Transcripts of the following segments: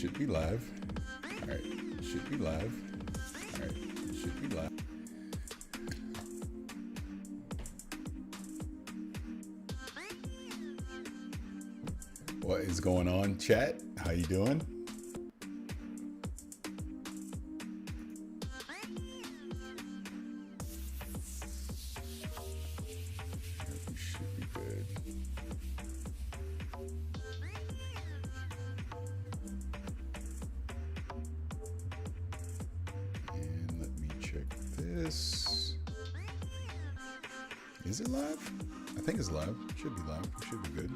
should be live. All right, should be live. All right, should be live. What is going on, chat? How you doing? Should be good. And let me check this. Is it live? I think it's live. Should be live. Should be good.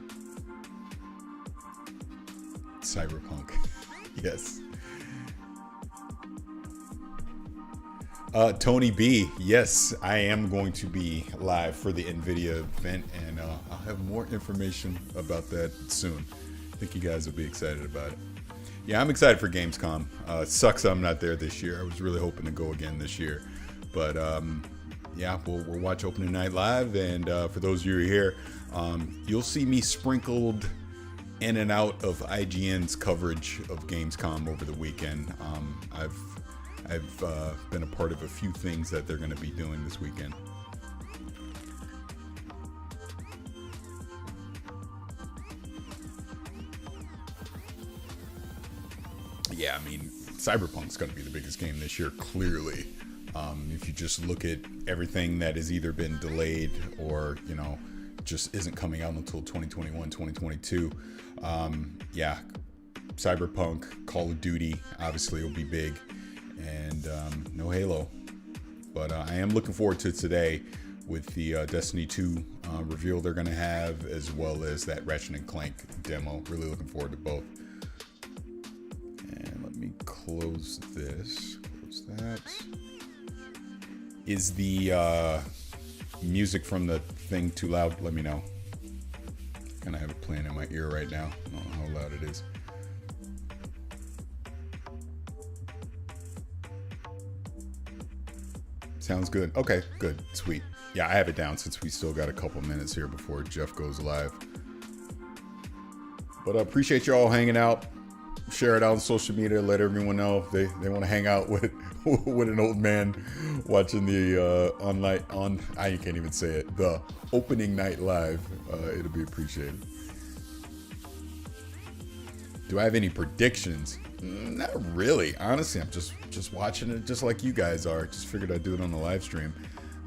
Cyberpunk. Yes. Tony B. Yes, I am going to be live for the NVIDIA event, and I'll have more information about that soon. I think you guys will be excited about it. Yeah, I'm excited for Gamescom. Sucks I'm not there this year. I was really hoping to go again this year. But yeah, we'll watch opening night live, and for those of you who are here, you'll see me sprinkled in and out of IGN's coverage of Gamescom over the weekend. I've been a part of a few things that they're going to be doing this weekend. Yeah, I mean, Cyberpunk's going to be the biggest game this year, clearly. If you just look at everything that has either been delayed or, you know, just isn't coming out until 2021, 2022. Yeah, Cyberpunk, Call of Duty, obviously will be big, and no Halo. But I am looking forward to today with the Destiny 2 reveal they're going to have, as well as that Ratchet & Clank demo. Really looking forward to both. And let me close this. Close that. Is the music from the thing too loud? Let me know. Kind of have it playing in my ear right now. I don't know how loud it is. Sounds good. Okay, good. Sweet. Yeah, I have it down since we still got a couple minutes here before Jeff goes live. But I appreciate you all hanging out. Share it out on social media. Let everyone know if they want to hang out with an old man watching the I can't even say it, the opening night live. It'll be appreciated. Do I have any predictions? Not really. Honestly, I'm just watching it just like you guys are. Just figured I'd do it on the live stream.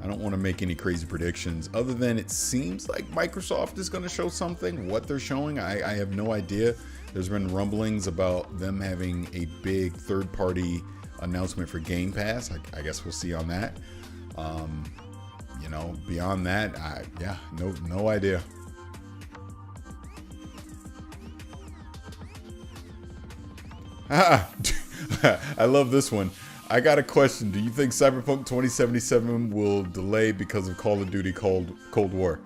I don't want to make any crazy predictions other than it seems like Microsoft is going to show something. What they're showing, I have no idea. There's been rumblings about them having a big third-party announcement for Game Pass. I guess we'll see on that. You know, beyond that, yeah, no idea. I love this one. I got a question. Do you think Cyberpunk 2077 will delay because of Call of Duty Cold War?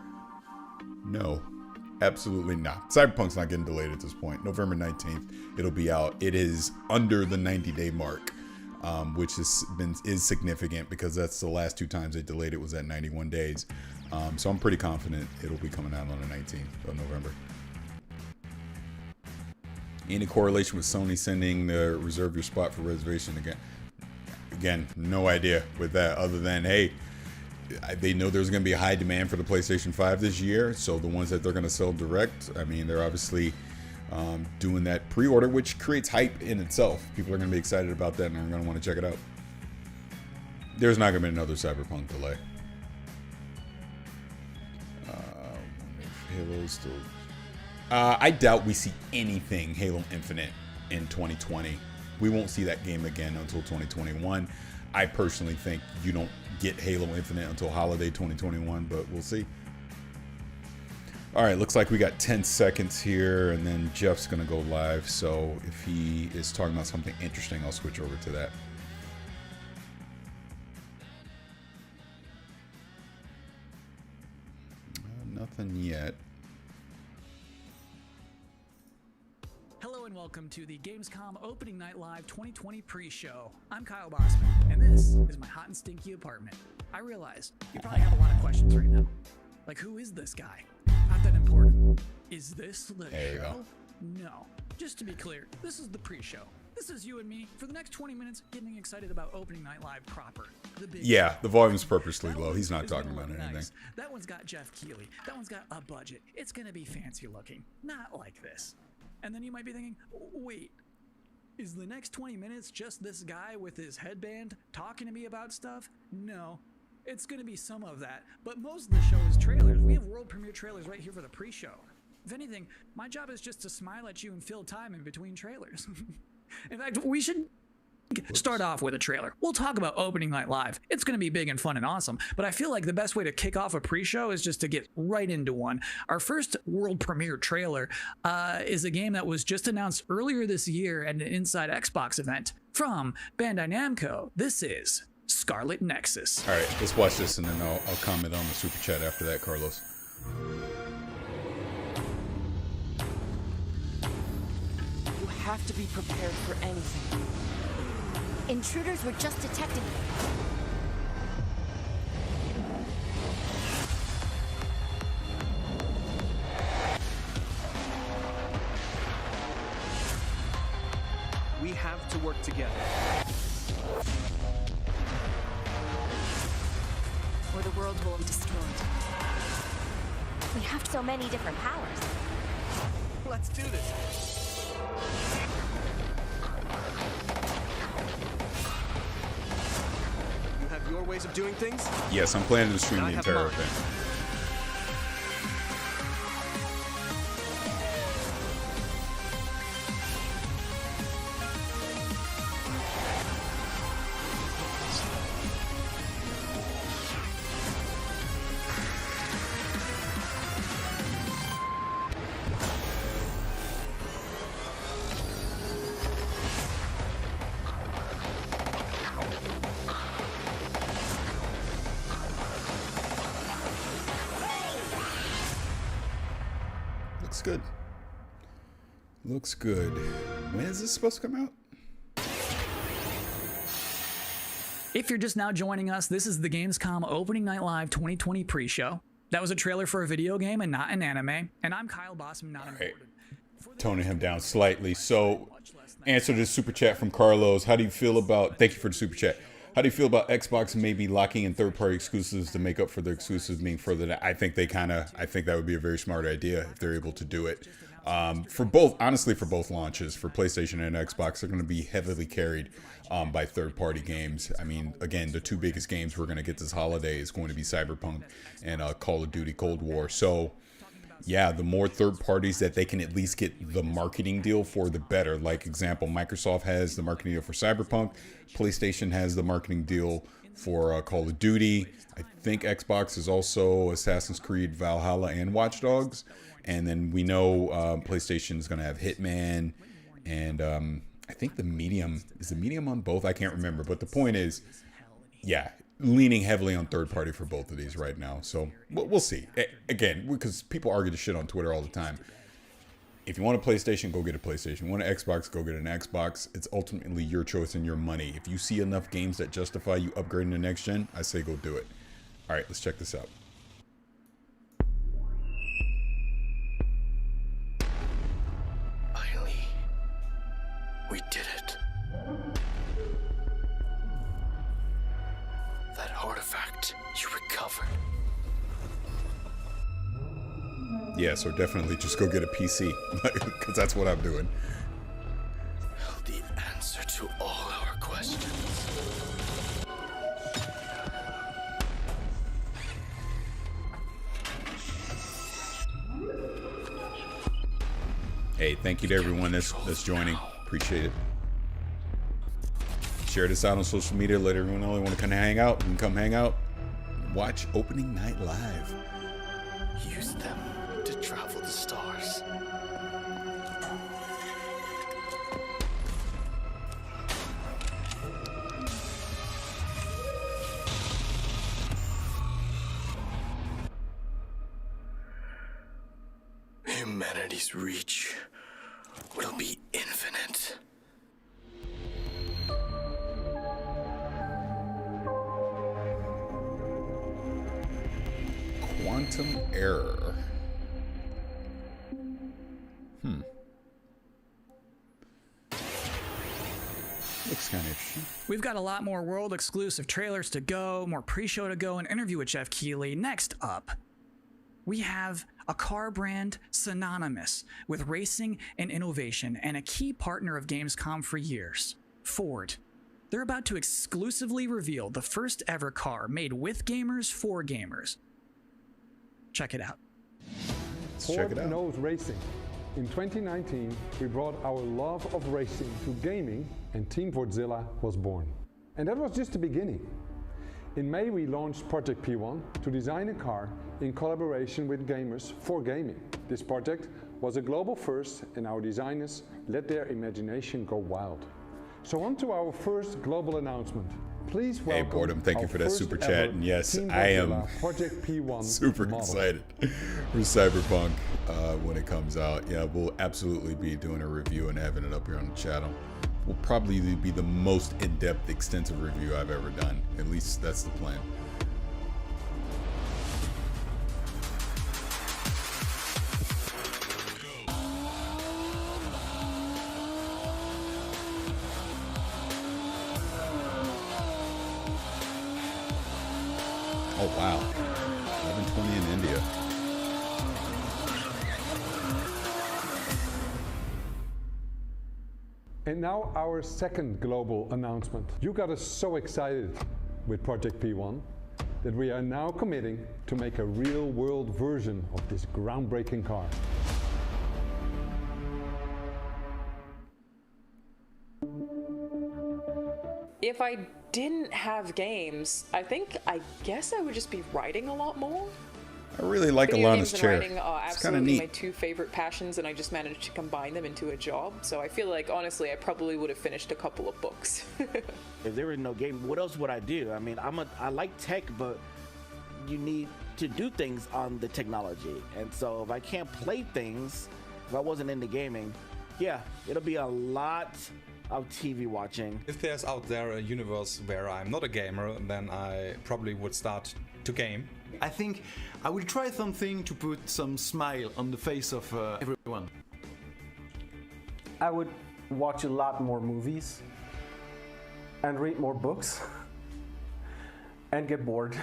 No, absolutely not. Cyberpunk's not getting delayed at this point. November 19th, it'll be out. It is under the 90-day mark, which is significant because that's the last two times they delayed it was at 91 days. So I'm pretty confident it'll be coming out on the 19th of November. Any correlation with Sony sending the reserve your spot for reservation again? Again, no idea with that other than, hey, they know there's going to be a high demand for the PlayStation 5 this year. So the ones that they're going to sell direct, I mean, they're obviously doing that pre-order, which creates hype in itself. People are going to be excited about that and are going to want to check it out. There's not going to be another Cyberpunk delay. Halo's still... I doubt we see anything Halo Infinite in 2020. We won't see that game again until 2021. I personally think you don't get Halo Infinite until holiday 2021, but we'll see. All right, looks like we got 10 seconds here, and then Jeff's going to go live. So if he is talking about something interesting, I'll switch over to that. Nothing yet. Hello and welcome to the Gamescom Opening Night Live 2020 pre-show. I'm Kyle Bossman, and this is my hot and stinky apartment. I realize you probably have a lot of questions right now. Like, who is this guy? Not that important. Is this the There you show? go. No. Just to be clear, this is the pre-show. This is you and me for the next 20 minutes getting excited about opening night live proper. Yeah, the volume's purposely low. He's not talking about anything. Nice. That one's got Jeff Keighley. That one's got a budget. It's gonna be fancy looking. Not like this. And then you might be thinking, wait, is the next 20 minutes just this guy with his headband talking to me about stuff? No. It's gonna be some of that. But most of the show is trailers. We have world premiere trailers right here for the pre-show. If anything, my job is just to smile at you and fill time in between trailers. In fact, we should start off with a trailer. We'll talk about opening night live. It's going to be big and fun and awesome, but I feel like the best way to kick off a pre-show is just to get right into one. Our first world premiere trailer is a game that was just announced earlier this year at an Inside Xbox event from Bandai Namco. This is Scarlet Nexus. All right, let's watch this and then I'll comment on the super chat after that, Carlos. You have to be prepared for anything. Intruders were just detected. We have to work together. Or the world will be destroyed. We have so many different powers. Let's do this. You have your ways of doing things? Yes, I'm planning to stream the entire mine. event. Looks good. Looks good. When is this supposed to come out? If you're just now joining us, this is the Gamescom Opening Night Live 2020 pre-show. That was a trailer for a video game and not an anime. And I'm Kyle Bossman, not important. Toning him down slightly. So, answer to the super chat from Carlos. How do you feel about, thank you for the super chat. How do you feel about Xbox maybe locking in third-party exclusives to make up for their exclusives being further? I think that would be a very smart idea if they're able to do it. For both, honestly, for both launches, for PlayStation and Xbox, they're going to be heavily carried by third-party games. I mean, again, the two biggest games we're going to get this holiday is going to be Cyberpunk and Call of Duty Cold War. So, yeah, the more third parties that they can at least get the marketing deal for, the better. Like example, Microsoft has the marketing deal for Cyberpunk. PlayStation has the marketing deal for Call of Duty. I think Xbox is also Assassin's Creed Valhalla and Watch Dogs. And then we know PlayStation is going to have Hitman. And I think the Medium, is the Medium on both? I can't remember. But the point is, yeah, leaning heavily on third party for both of these right now. So we'll see. Again, because people argue the shit on Twitter all the time. If you want a PlayStation, go get a PlayStation. If you want an Xbox, go get an Xbox. It's ultimately your choice and your money. If you see enough games that justify you upgrading to next gen, I say go do it. All right, let's check this out. Finally, we did it. That artifact you recovered. Yeah, so definitely just go get a PC, because that's what I'm doing. The answer to all our questions. Hey, thank you to everyone that's joining. Appreciate it. Share this out on social media. Let everyone know they want to come hang out. You can come hang out. Watch Opening Night Live. Use them to travel the stars. Humanity's reach will be infinite. Quantum Error. We've got a lot more world exclusive trailers to go, more pre-show to go, an interview with Jeff Keighley. Next up, we have a car brand synonymous with racing and innovation and a key partner of Gamescom for years, Ford. They're about to exclusively reveal the first ever car made with gamers for gamers. Check it out. Let's check it out. Ford knows racing. In 2019, we brought our love of racing to gaming, and Team Fordzilla was born. And that was just the beginning. In May, we launched Project P1 to design a car in collaboration with gamers for gaming. This project was a global first, and our designers let their imagination go wild. So on to our first global announcement. Please welcome. Hey, Boredom, thank you for that super chat. And yes, Team I am Project P1 super model. excited for Cyberpunk when it comes out. Yeah, we'll absolutely be doing a review and having it up here on the channel. Will probably be the most in-depth, extensive review I've ever done. At least that's the plan. Oh wow, 11:20 in India. And now our second global announcement. You got us so excited with Project P1 that we are now committing to make a real-world version of this groundbreaking car. If I didn't have games, I guess I would just be writing a lot more. I really like Video Alana's games and chair. writing are It's kind of absolutely neat. my two favorite passions, and I just managed to combine them into a job. So I feel like, honestly, I probably would have finished a couple of books. If there was no game, what else would I do? I mean, I like tech, but you need to do things on the technology. And so if I can't play things, if I wasn't into gaming, yeah, it'll be a lot of TV watching. If there's out there a universe where I'm not a gamer, then I probably would start to game. I think I will try something to put some smile on the face of everyone. I would watch a lot more movies and read more books and get bored.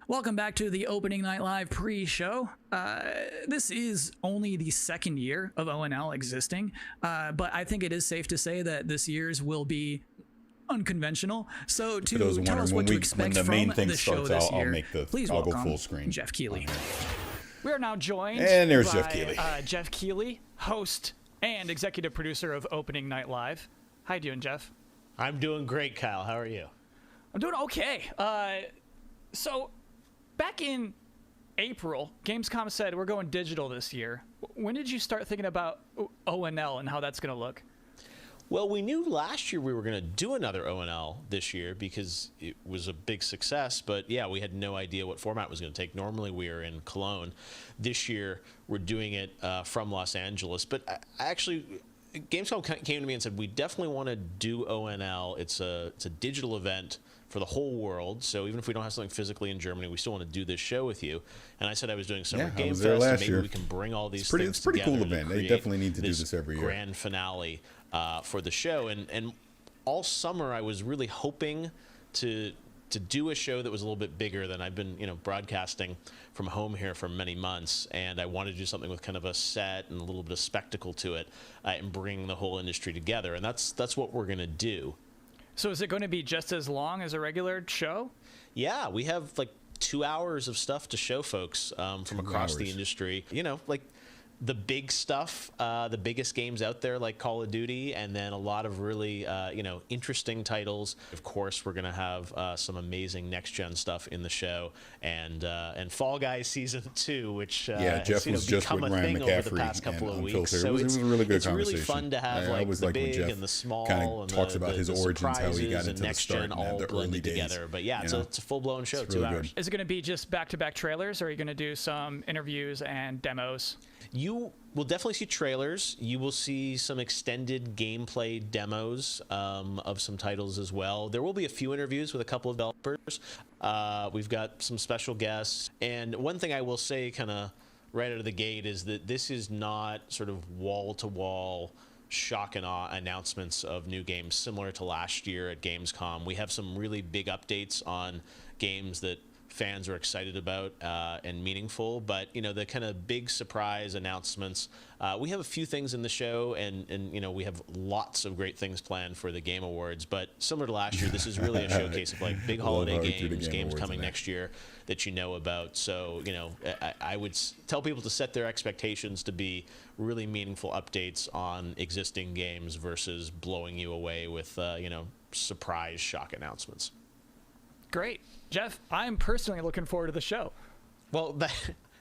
Welcome back to the Opening Night Live pre-show. This is only the second year of ONL existing, but I think it is safe to say that this year's will be unconventional. So to those tell us wondering, what to when expect the main from thing the show starts, this I'll year, make the please I'll go welcome full screen. Jeff Keighley. We are now joined And there's by Jeff Keighley. Jeff Keighley, host and executive producer of Opening Night Live. How you doing, Jeff? I'm doing great, Kyle. How are you? I'm doing okay. So back in April, Gamescom said we're going digital this year. When did you start thinking about ONL and how that's going to look? Well, we knew last year we were going to do another ONL this year because it was a big success, but yeah, we had no idea what format it was going to take. Normally we are in Cologne. This year we're doing it from Los Angeles, but I actually, Gamescom came to me and said, we definitely want to do ONL. It's a digital event for the whole world, so even if we don't have something physically in Germany, we still want to do this show with you. And I said I was doing Summer Game Fest, and maybe we can bring all these things It's a pretty together cool event. They definitely need to do this every year. Grand finale for the show, and all summer I was really hoping to do a show that was a little bit bigger than I've been, broadcasting from home here for many months, and I wanted to do something with kind of a set and a little bit of spectacle to it, and bring the whole industry together, and that's what we're going to do. So is it going to be just as long as a regular show? Yeah, we have like 2 hours of stuff to show folks from across the industry. Like the big stuff, the biggest games out there like Call of Duty, and then a lot of really interesting titles. Of course, we're going to have some amazing next-gen stuff in the show, and Fall Guys Season 2, which Jeff was just become with a Ryan thing over the McCaffrey past couple of weeks. Unfiltered. So It was a really good it's conversation. really fun to have I always the like when big Jeff and the small kind of and talks the, about his the origins, how he got surprises into and the next start gen and all the early blended days. together. But yeah, it's a full-blown show, It's 2 really hours. Is it going to be just back-to-back trailers, or are you going to do some interviews and demos? You will definitely see trailers. You will see some extended gameplay demos of some titles as well. There will be a few interviews with a couple of developers. We've got some special guests. And one thing I will say kind of right out of the gate is that this is not sort of wall-to-wall shock and awe announcements of new games similar to last year at Gamescom. We have some really big updates on games that fans are excited about and meaningful, but the kind of big surprise announcements, we have a few things in the show, and we have lots of great things planned for the Game Awards. But similar to last year, this is really a showcase of like big holiday games coming next year that you know about. So I would tell people to set their expectations to be really meaningful updates on existing games versus blowing you away with surprise shock announcements. Great. Jeff, I'm personally looking forward to the show. Well,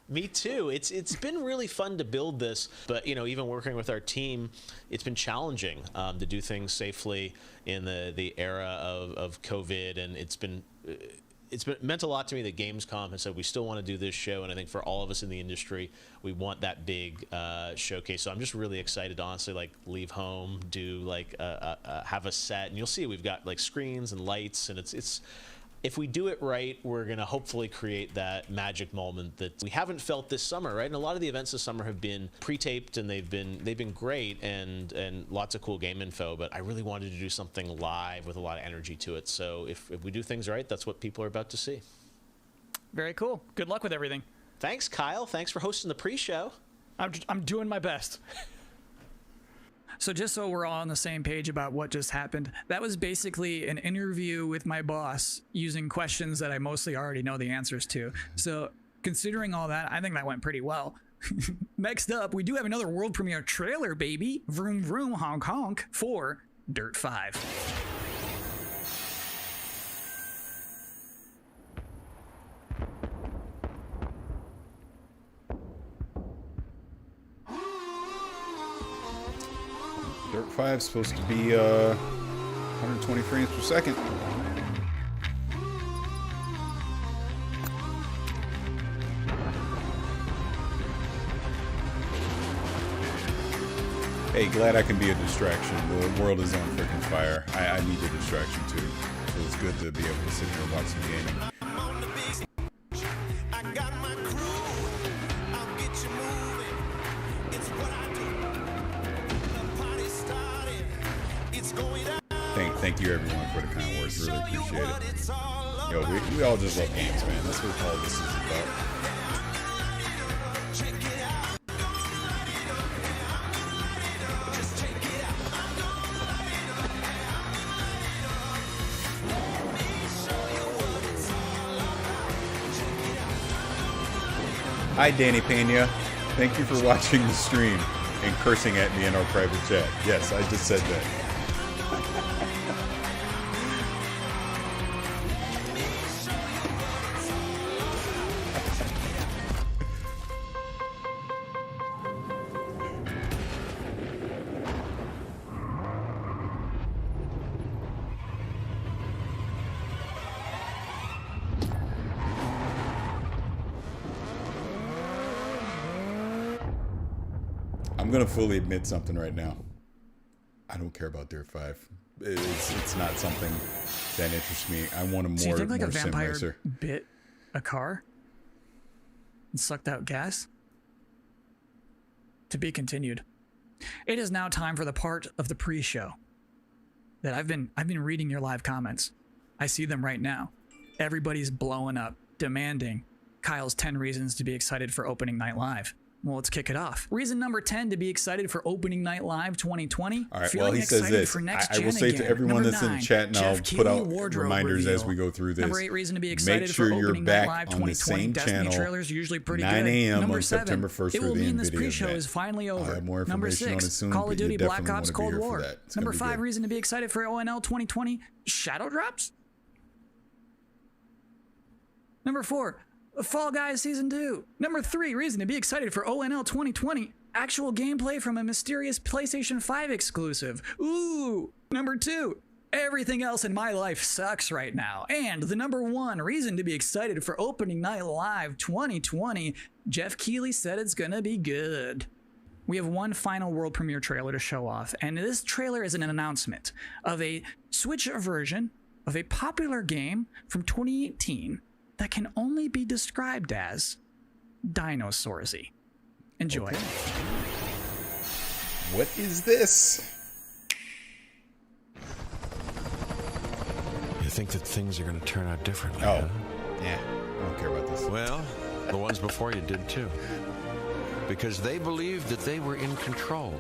me too. It's been really fun to build this, but even working with our team, it's been challenging to do things safely in the era of COVID, and it's meant a lot to me that Gamescom has said we still want to do this show, and I think for all of us in the industry, we want that big showcase. So I'm just really excited to honestly leave home, do have a set, and you'll see we've got screens and lights, and it's. If we do it right, we're going to hopefully create that magic moment that we haven't felt this summer, right? And a lot of the events this summer have been pre-taped, and they've been great and lots of cool game info, but I really wanted to do something live with a lot of energy to it. So if we do things right, that's what people are about to see. Very cool. Good luck with everything. Thanks, Kyle. Thanks for hosting the pre-show. I'm doing my best. So just so we're all on the same page about what just happened, that was basically an interview with my boss using questions that I mostly already know the answers to. So considering all that, I think that went pretty well. Next up, we do have another world premiere trailer, baby. Vroom vroom honk honk for Dirt 5. Dirt 5 is supposed to be 120 frames per second. Hey, glad I can be a distraction. The world is on freaking fire. I need a distraction too. So it's good to be able to sit here and watch some gaming. Thank you everyone for the kind words. Really appreciate it. Yo, we all just love games, man. That's what all this is about. Hi, Danny Pena. Thank you for watching the stream and cursing at me in our private chat. Yes, I just said that. I'm gonna fully admit something right now. I don't care about Dirt 5. It's not something that interests me. I want a more, so you think like more a sim vampire racer. bit a car and sucked out gas? To be continued. It is now time for the part of the pre-show that I've been reading your live comments. I see them right now. Everybody's blowing up, demanding Kyle's 10 reasons to be excited for opening night live. Well, let's kick it off. Reason number 10 to be excited for Opening Night Live 2020. All right, well, he says this. I will say to everyone that's in the chat, and I'll put out reminders as we go through this. Number 8 reason to be excited Make sure for you're Opening Night Live back on 2020. the same Destiny channel, trailers usually pretty 9 good. a.m. Number on 7, September 1st it for will the mean this NVIDIA pre-show event. is finally I'll over. have more Number information on 6, it soon, Call but of you Duty Black definitely Ops wanna be Cold here for War. that. It's Number gonna be 5 good. reason to be excited for ONL 2020. Shadow drops. Number 4, Fall Guys Season 2. Number 3 reason to be excited for ONL 2020. Actual gameplay from a mysterious PlayStation 5 exclusive. Ooh. Number 2, everything else in my life sucks right now. And the number 1 reason to be excited for Opening Night Live 2020, Jeff Keighley said it's gonna be good. We have one final world premiere trailer to show off, and this trailer is an announcement of a Switch version of a popular game from 2018 that can only be described as Dinosaursy. Enjoy. Okay. What is this? You think that things are going to turn out differently? Oh, huh? yeah. I don't care about this. Well, the ones before you did too. Because they believed that they were in control.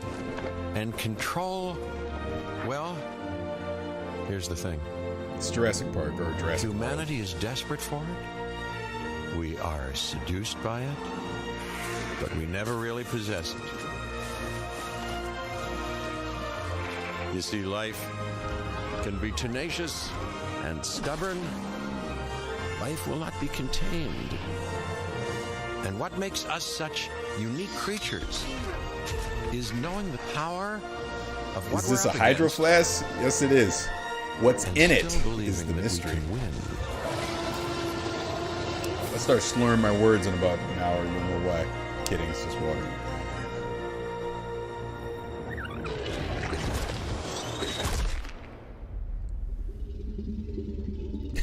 And control, well, here's the thing. It's Jurassic Park or Jurassic Humanity is desperate for it. We are seduced by it. But we never really possess it. You see, life can be tenacious and stubborn. Life will not be contained. And what makes us such unique creatures is knowing the power of what Is this we're a up hydro against. flask? Yes, it is. What's And in it still is the believing that we mystery. can win. I'll start slurring my words in about an hour. You'll know why. Kidding, it's just water.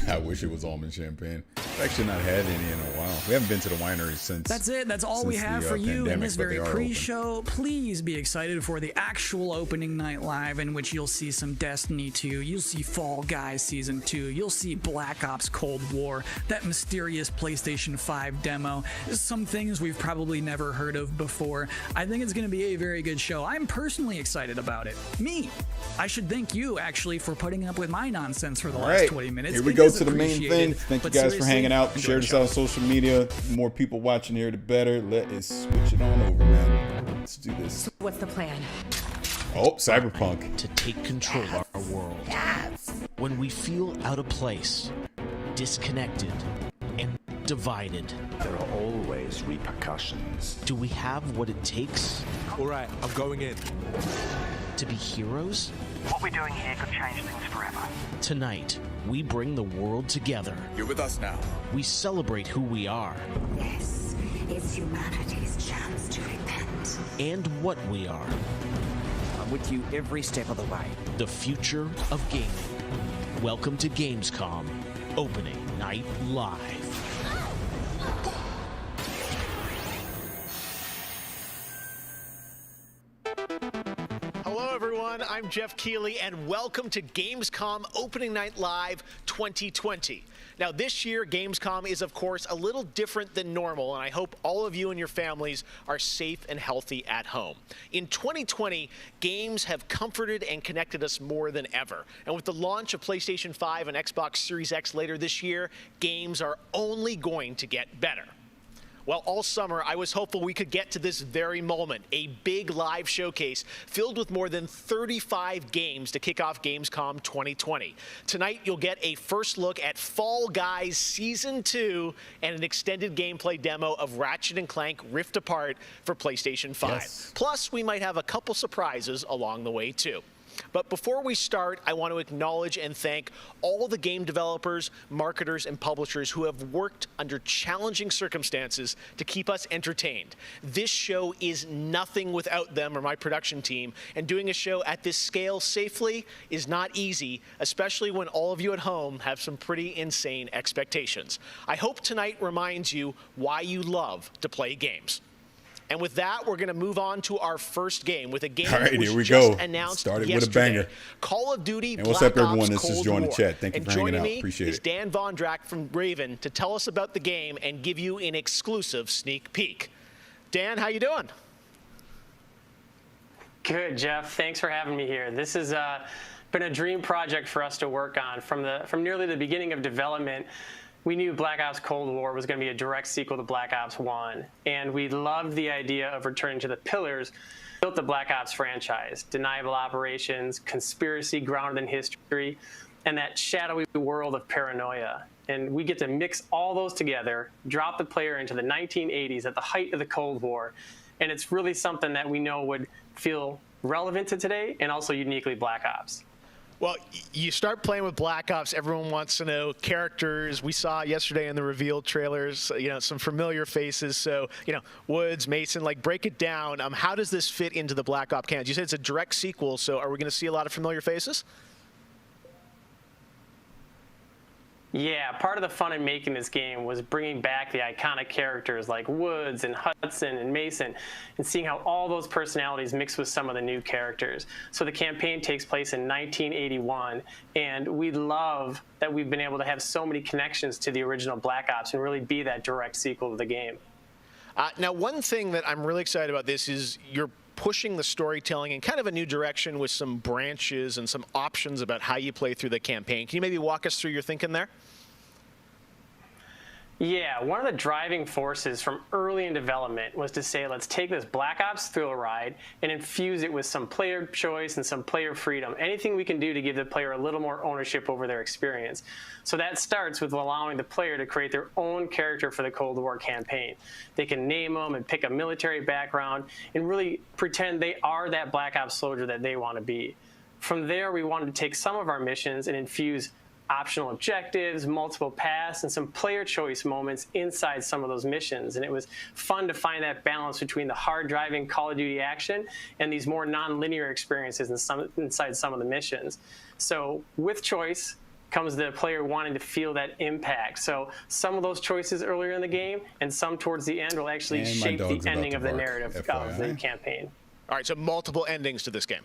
I wish it was almond champagne. I've actually not had any in a while. We haven't been to the winery since. That's it. That's all we since have the, for you in pandemic, this but very they are open. pre-show. Please be excited for the actual opening night live, in which you'll see some Destiny 2, you'll see Fall Guys Season 2, you'll see Black Ops Cold War, that mysterious PlayStation 5 demo, some things we've probably never heard of before. I think it's going to be a very good show. I'm personally excited about it. Me. I should thank you, actually, for putting up with my nonsense for the All last right, 20 minutes. Here we It go is to the main appreciated, thing. Thank you but guys for seriously, hanging out. enjoy Share the this show. out on social media. The more people watching here, the better. Let us switch it on over, man. Let's do this. What's the plan? Oh, Cyberpunk. To take control of our world. When we feel out of place, disconnected, and divided. There are always repercussions. Do we have what it takes? All right, I'm going in. To be heroes? What we're doing here could change things forever. Tonight, we bring the world together. You're with us now. We celebrate who we are. This is humanity's chance to repent. And what we are. I'm with you every step of the way. The future of gaming. Welcome to Gamescom, opening night live. Hello, everyone. I'm Jeff Keighley, and welcome to Gamescom Opening Night Live 2020. Now, this year, Gamescom is, of course, a little different than normal, and I hope all of you and your families are safe and healthy at home. In 2020, games have comforted and connected us more than ever. And with the launch of PlayStation 5 and Xbox Series X later this year, games are only going to get better. Well, all summer, I was hopeful we could get to this very moment, a big live showcase filled with more than 35 games to kick off Gamescom 2020. Tonight, you'll get a first look at Fall Guys Season 2 and an extended gameplay demo of Ratchet & Clank Rift Apart for PlayStation 5. Yes. Plus, we might have a couple surprises along the way, too. But before we start, I want to acknowledge and thank all the game developers, marketers, and publishers who have worked under challenging circumstances to keep us entertained. This show is nothing without them or my production team, and doing a show at this scale safely is not easy, especially when all of you at home have some pretty insane expectations. I hope tonight reminds you why you love to play games. And with that, we're going to move on to our first game with a game All right, that was here we just go. announced Started yesterday. with a banger. Call of Duty And what's Black up, everyone? Ops This is Cold Joe in the War. chat. Thank you and for hanging joining out. me Appreciate is it. Dan Vondrak from Raven to tell us about the game and give you an exclusive sneak peek. Dan, how you doing? Good, Jeff. Thanks for having me here. This has been a dream project for us to work on. From nearly the beginning of development, we knew Black Ops Cold War was going to be a direct sequel to Black Ops 1, and we loved the idea of returning to the pillars that built the Black Ops franchise: deniable operations, conspiracy grounded in history, and that shadowy world of paranoia. And we get to mix all those together, drop the player into the 1980s at the height of the Cold War, and it's really something that we know would feel relevant to today and also uniquely Black Ops. Well, you start playing with Black Ops, everyone wants to know characters. We saw yesterday in the reveal trailers, some familiar faces. So, Woods, Mason, break it down. How does this fit into the Black Ops canon? You said it's a direct sequel, so are we going to see a lot of familiar faces? Yeah, part of the fun in making this game was bringing back the iconic characters like Woods and Hudson and Mason and seeing how all those personalities mix with some of the new characters. So the campaign takes place in 1981, and we love that we've been able to have so many connections to the original Black Ops and really be that direct sequel to the game. Now, one thing that I'm really excited about this is you're pushing the storytelling in kind of a new direction with some branches and some options about how you play through the campaign. Can you maybe walk us through your thinking there? Yeah, one of the driving forces from early in development was to say, let's take this Black Ops thrill ride and infuse it with some player choice and some player freedom. Anything we can do to give the player a little more ownership over their experience. So that starts with allowing the player to create their own character for the Cold War campaign. They can name them and pick a military background and really pretend they are that Black Ops soldier that they want to be. From there, we wanted to take some of our missions and infuse optional objectives, multiple paths, and some player choice moments inside some of those missions. And it was fun to find that balance between the hard-driving Call of Duty action and these more non-linear experiences inside some of the missions. So with choice comes the player wanting to feel that impact. So some of those choices earlier in the game and some towards the end will actually shape the ending of the narrative of the campaign. All right, so multiple endings to this game.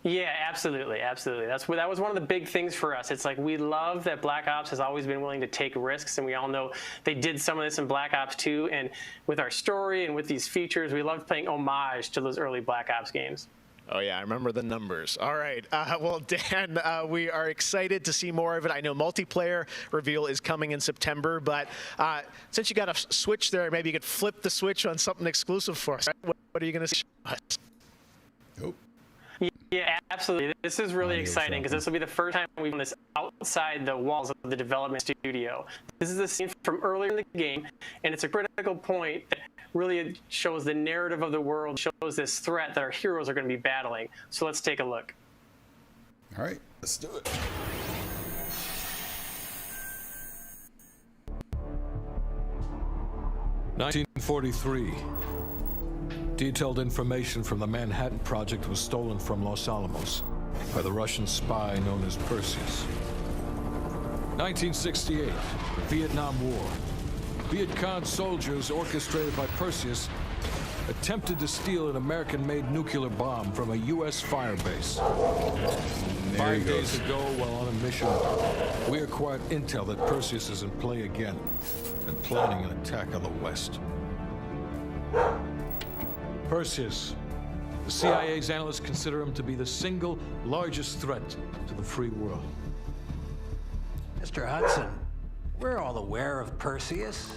Yeah, absolutely, absolutely. That was one of the big things for us. It's like we love that Black Ops has always been willing to take risks, and we all know they did some of this in Black Ops 2. And with our story and with these features, we loved paying homage to those early Black Ops games. Oh, yeah, I remember the numbers. All right. Well, Dan, we are excited to see more of it. I know multiplayer reveal is coming in September, but since you got a switch there, maybe you could flip the switch on something exclusive for us. Right? What are you going to show us? Nope. Yeah, absolutely. This is really exciting because this will be the first time we've done this outside the walls of the development studio. This is a scene from earlier in the game, and it's a critical point that really shows the narrative of the world, shows this threat that our heroes are going to be battling. So let's take a look. All right, let's do it. "1943. Detailed information from the Manhattan Project was stolen from Los Alamos by the Russian spy known as Perseus. 1968, the Vietnam War. Viet Cong soldiers orchestrated by Perseus attempted to steal an American-made nuclear bomb from a U.S. firebase. 5 days ago, while on a mission, we acquired intel that Perseus is in play again and planning an attack on the West. Perseus. The CIA's analysts consider him to be the single largest threat to the free world. Mr. Hudson, we're all aware of Perseus.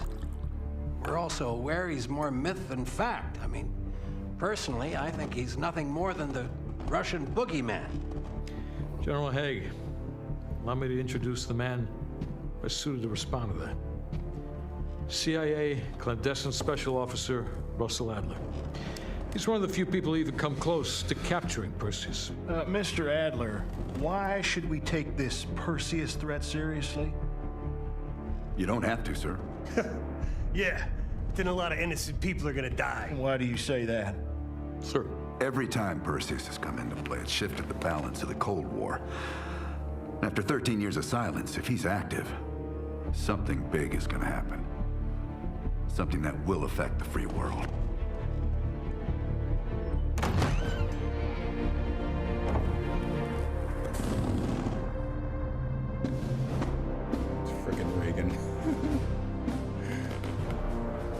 We're also aware he's more myth than fact. I mean, personally, I think he's nothing more than the Russian boogeyman. General Haig, allow me to introduce the man best suited to respond to that. CIA clandestine special officer Russell Adler. He's one of the few people who even come close to capturing Perseus. Mr. Adler, why should we take this Perseus threat seriously? You don't have to, sir. Yeah, then a lot of innocent people are gonna die. Why do you say that? Sir. Every time Perseus has come into play, it's shifted the balance of the Cold War. After 13 years of silence, if he's active, something big is gonna happen. Something that will affect the free world. Frickin' Reagan.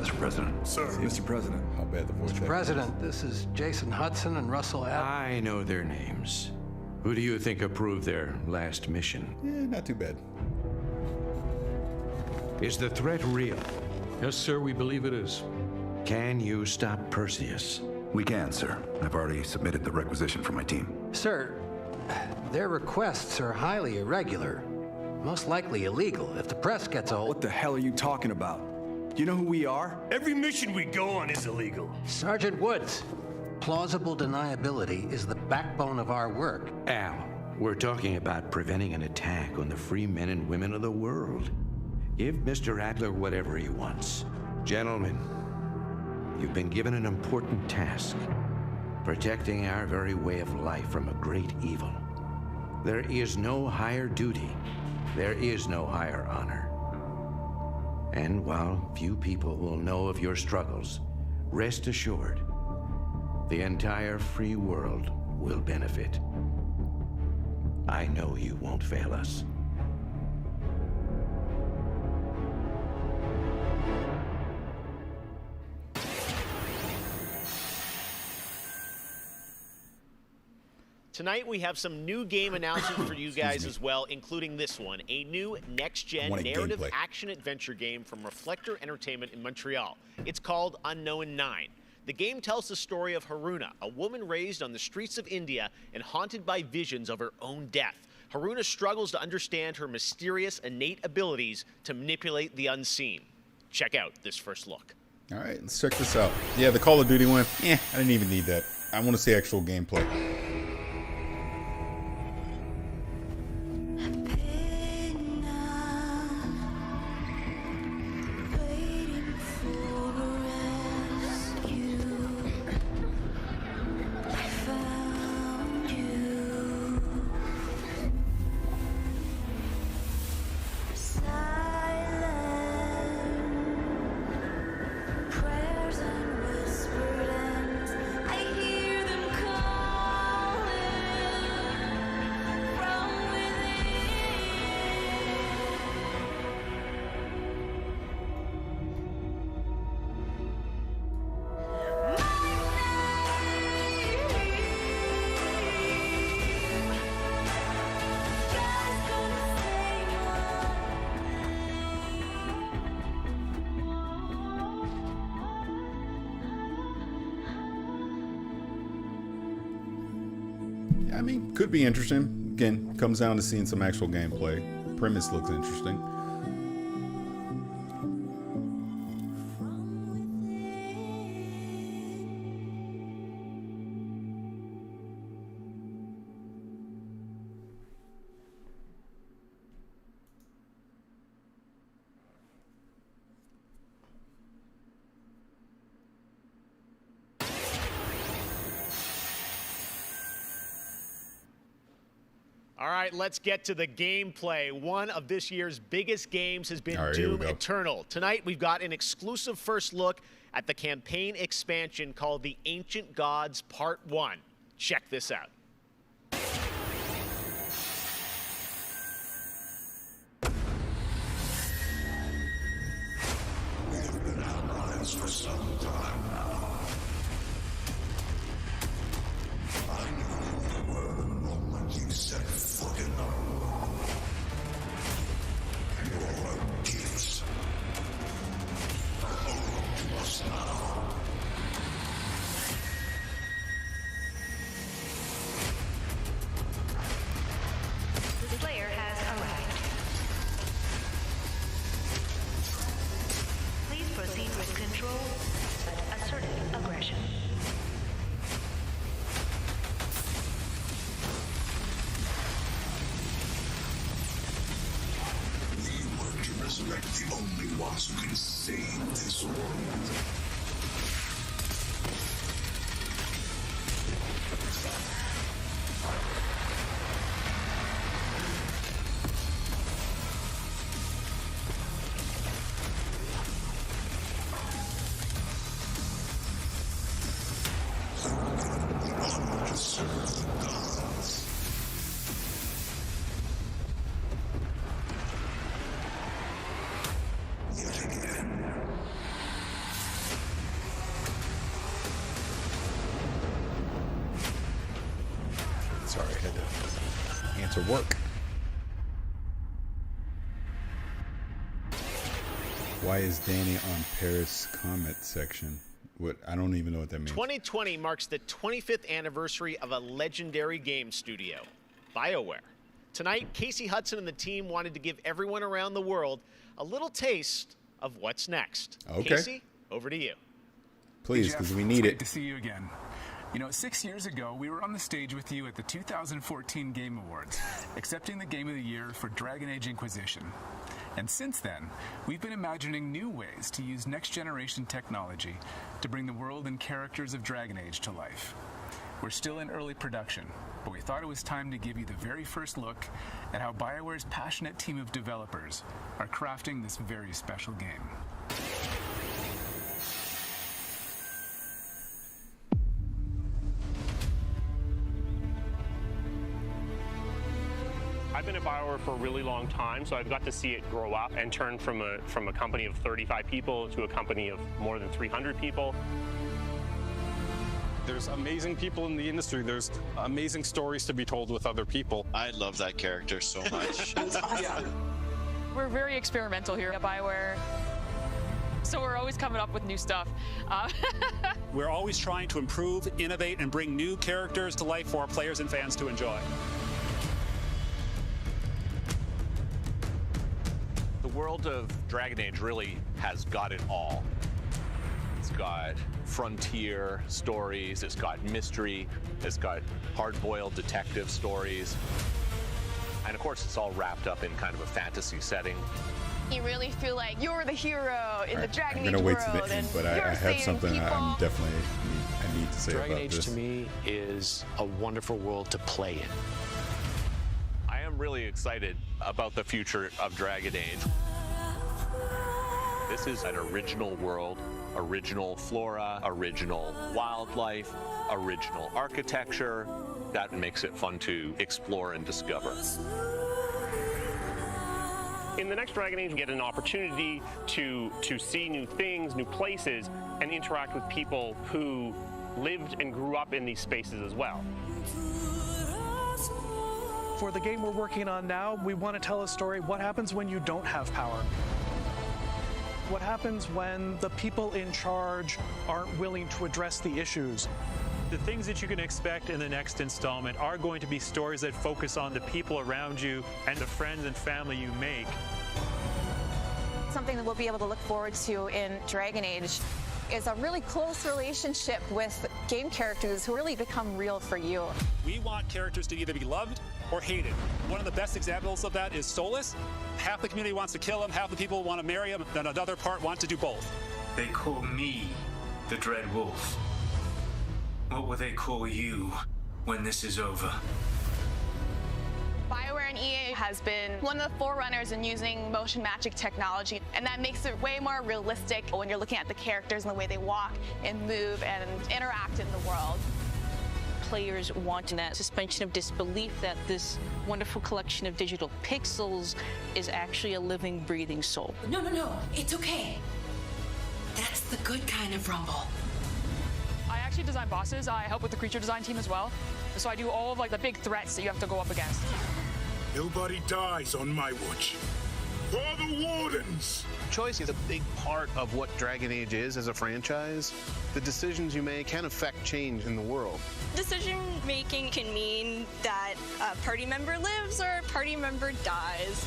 Mr. President. Sir. Mr. President. How bad the voice Mr. President, this is Jason Hudson and Russell Adler. I know their names. Who do you think approved their last mission? Yeah, not too bad. Is the threat real? Yes, sir, we believe it is. Can you stop Perseus? We can, sir. I've already submitted the requisition for my team. Sir, their requests are highly irregular. Most likely illegal if the press gets a hold. What the hell are you talking about? Do you know who we are? Every mission we go on is illegal. Sergeant Woods, plausible deniability is the backbone of our work. Al, we're talking about preventing an attack on the free men and women of the world. Give Mr. Adler whatever he wants. Gentlemen, you've been given an important task. Protecting our very way of life from a great evil. There is no higher duty There is no higher honor. And while few people will know of your struggles, rest assured, the entire free world will benefit. I know you won't fail us. Tonight we have some new game announcements for you guys as well, including this one, a new next-gen narrative action-adventure game from Reflector Entertainment in Montreal. It's called Unknown 9. The game tells the story of Haruna, a woman raised on the streets of India and haunted by visions of her own death. Haruna struggles to understand her mysterious innate abilities to manipulate the unseen. Check out this first look. All right, let's check this out. Yeah, the Call of Duty one, I didn't even need that. I want to see actual gameplay. I mean, could be interesting. Again, comes down to seeing some actual gameplay. Premise looks interesting. All right, let's get to the gameplay. One of this year's biggest games has been Doom Eternal. Tonight, we've got an exclusive first look at the campaign expansion called The Ancient Gods Part 1. Check this out. We have been allies for some time now. I knew who you were the moment you set foot in the room. Your gifts hold to us now. The Slayer has arrived. Please proceed with control, but assertive aggression. To resurrect the only ones who can save this world. To serve the gods. Yet again. Sorry, I had to answer work. Why is Danny on Paris comment section? What? I don't even know what that means. 2020 marks the 25th anniversary of a legendary game studio, BioWare. Tonight, Casey Hudson and the team wanted to give everyone around the world a little taste of what's next. Okay. Casey, over to you. Please, because we need it. Great to see you again. You know, 6 years ago, we were on the stage with you at the 2014 Game Awards, accepting the Game of the Year for Dragon Age Inquisition. And since then, we've been imagining new ways to use next-generation technology to bring the world and characters of Dragon Age to life. We're still in early production, but we thought it was time to give you the very first look at how BioWare's passionate team of developers are crafting this very special game. I've been at BioWare for a really long time, so I've got to see it grow up and turn from a company of 35 people to a company of more than 300 people. There's amazing people in the industry. There's amazing stories to be told with other people. I love that character so much. It's awesome. We're very experimental here at BioWare, so we're always coming up with new stuff. We're always trying to improve, innovate, and bring new characters to life for our players and fans to enjoy. The world of Dragon Age really has got it all. It's got frontier stories, it's got mystery, it's got hard-boiled detective stories. And of course, it's all wrapped up in kind of a fantasy setting. You really feel like you're the hero in the Dragon Age I'm gonna world. wait to the end, but I have something I need to say Dragon about Age this. to me is a wonderful world to play in. I am really excited about the future of Dragon Age. This is an original world, original flora, original wildlife, original architecture. That makes it fun to explore and discover. In the next Dragon Age, you get an opportunity to see new things, new places, and interact with people who lived and grew up in these spaces as well. For the game we're working on now, we want to tell a story. What happens when you don't have power? What happens when the people in charge aren't willing to address the issues? The things that you can expect in the next installment are going to be stories that focus on the people around you and the friends and family you make. Something that we'll be able to look forward to in Dragon Age is a really close relationship with game characters who really become real for you. We want characters to either be loved or hated. One of the best examples of that is Solus. Half the community wants to kill him, half the people want to marry him, then another part want to do both. They call me the Dread Wolf. What will they call you when this is over? BioWare and EA has been one of the forerunners in using motion magic technology, and that makes it way more realistic when you're looking at the characters and the way they walk and move and interact in the world. Players want that suspension of disbelief that this wonderful collection of digital pixels is actually a living, breathing soul. No, it's okay. That's the good kind of rumble. I actually design bosses. I help with the creature design team as well. So I do all of the big threats that you have to go up against. Nobody dies on my watch. For the Wardens! Choice is a big part of what Dragon Age is as a franchise. The decisions you make can affect change in the world. Decision making can mean that a party member lives or a party member dies.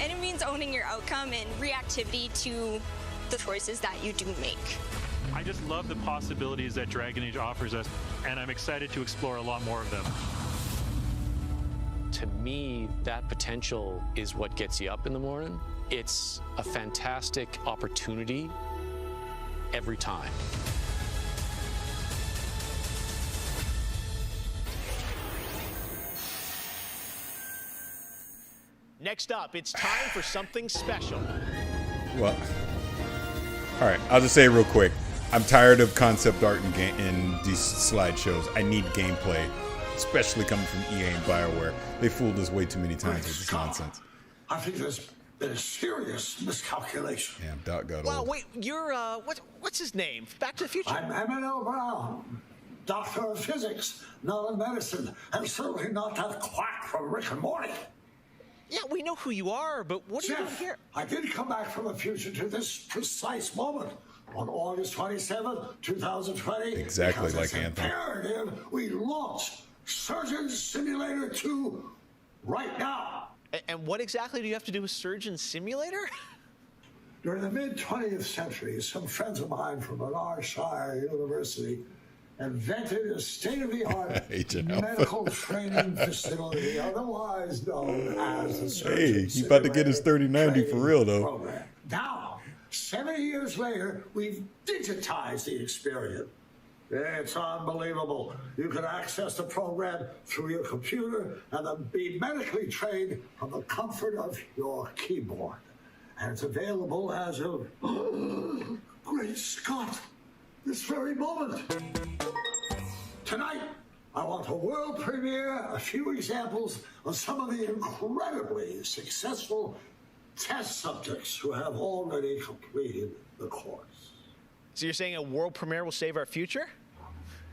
And it means owning your outcome and reactivity to the choices that you do make. I just love the possibilities that Dragon Age offers us, and I'm excited to explore a lot more of them. To me, that potential is what gets you up in the morning. It's a fantastic opportunity every time. Next up, it's time for something special. Well, all right, I'll just say it real quick. I'm tired of concept art in these slideshows. I need gameplay, especially coming from EA and BioWare. They fooled us way too many times with this nonsense. I think there's been a serious miscalculation. Yeah, Doc got Wow, old. wait, you're, what's his name? Back to the Future? I'm Emmett Brown, doctor of physics, not of medicine, and certainly not that quack from Rick and Morty. Yeah, we know who you are, but what are you doing here? I did come back from the future to this precise moment on August 27th, 2020. Exactly because like it's Anthem. imperative we launch Surgeon Simulator 2 right now. And what exactly do you have to do with Surgeon Simulator? During the mid-20th century, some friends of mine from Shire University invented a state-of-the-art medical training facility, otherwise known as the Surgeon Hey, he about to get his 3090 for real, though. Program. Now, 70 years later, we've digitized the experience. It's unbelievable. You can access the program through your computer and then be medically trained from the comfort of your keyboard. And it's available as of, great Scott, this very moment. Tonight, I want to world premiere a few examples of some of the incredibly successful test subjects who have already completed the course. So you're saying a world premiere will save our future?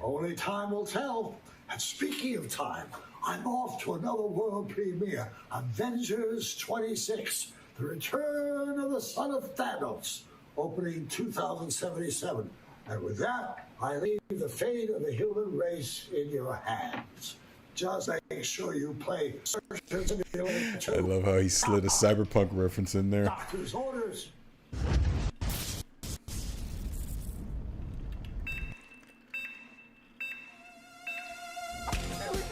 Only time will tell. And speaking of time, I'm off to another world premiere, Avengers 26, The Return of the Son of Thanos, opening 2077. And with that, I leave the fate of the human race in your hands. Just make sure you play Surgeon Simulator 2. I love how he slid a cyberpunk reference in there. Doctor's orders.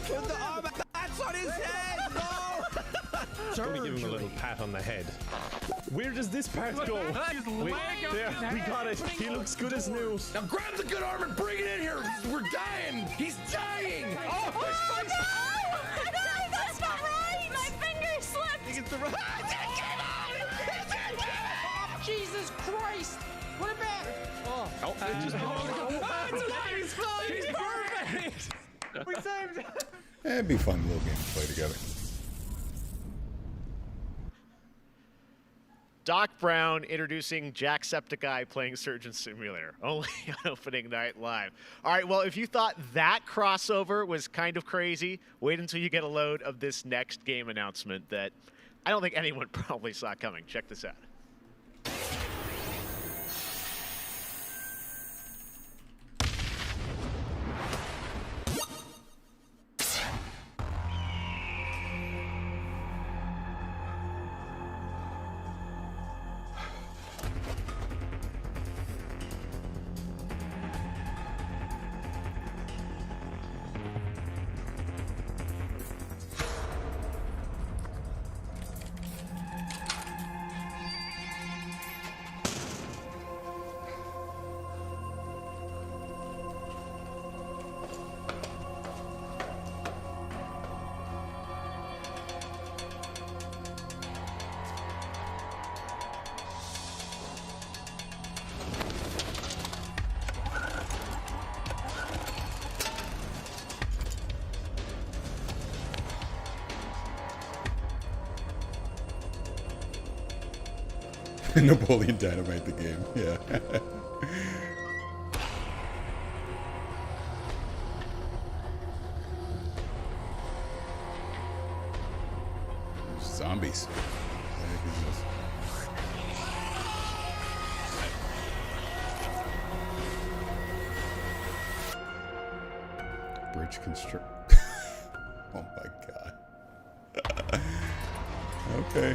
Put the arm that's on his head! No! Let me give him a little pat on the head. Where does this part go? Wait, there, we got it. He looks good as new. Now grab the good arm and bring it in here. We're dying. He's dying. Oh, No, that's not right! My finger slipped! It's the Jesus Christ! What a bad! Oh, it just He's perfect! We saved it! It'd be a fun little game to play together. Doc Brown introducing Jacksepticeye playing Surgeon Simulator, only on opening night live. All right, well, if you thought that crossover was kind of crazy, wait until you get a load of this next game announcement that I don't think anyone probably saw coming. Check this out. Napoleon Dynamite the game, yeah. Zombies. What the heck is this? Bridge construct. Oh my god. Okay.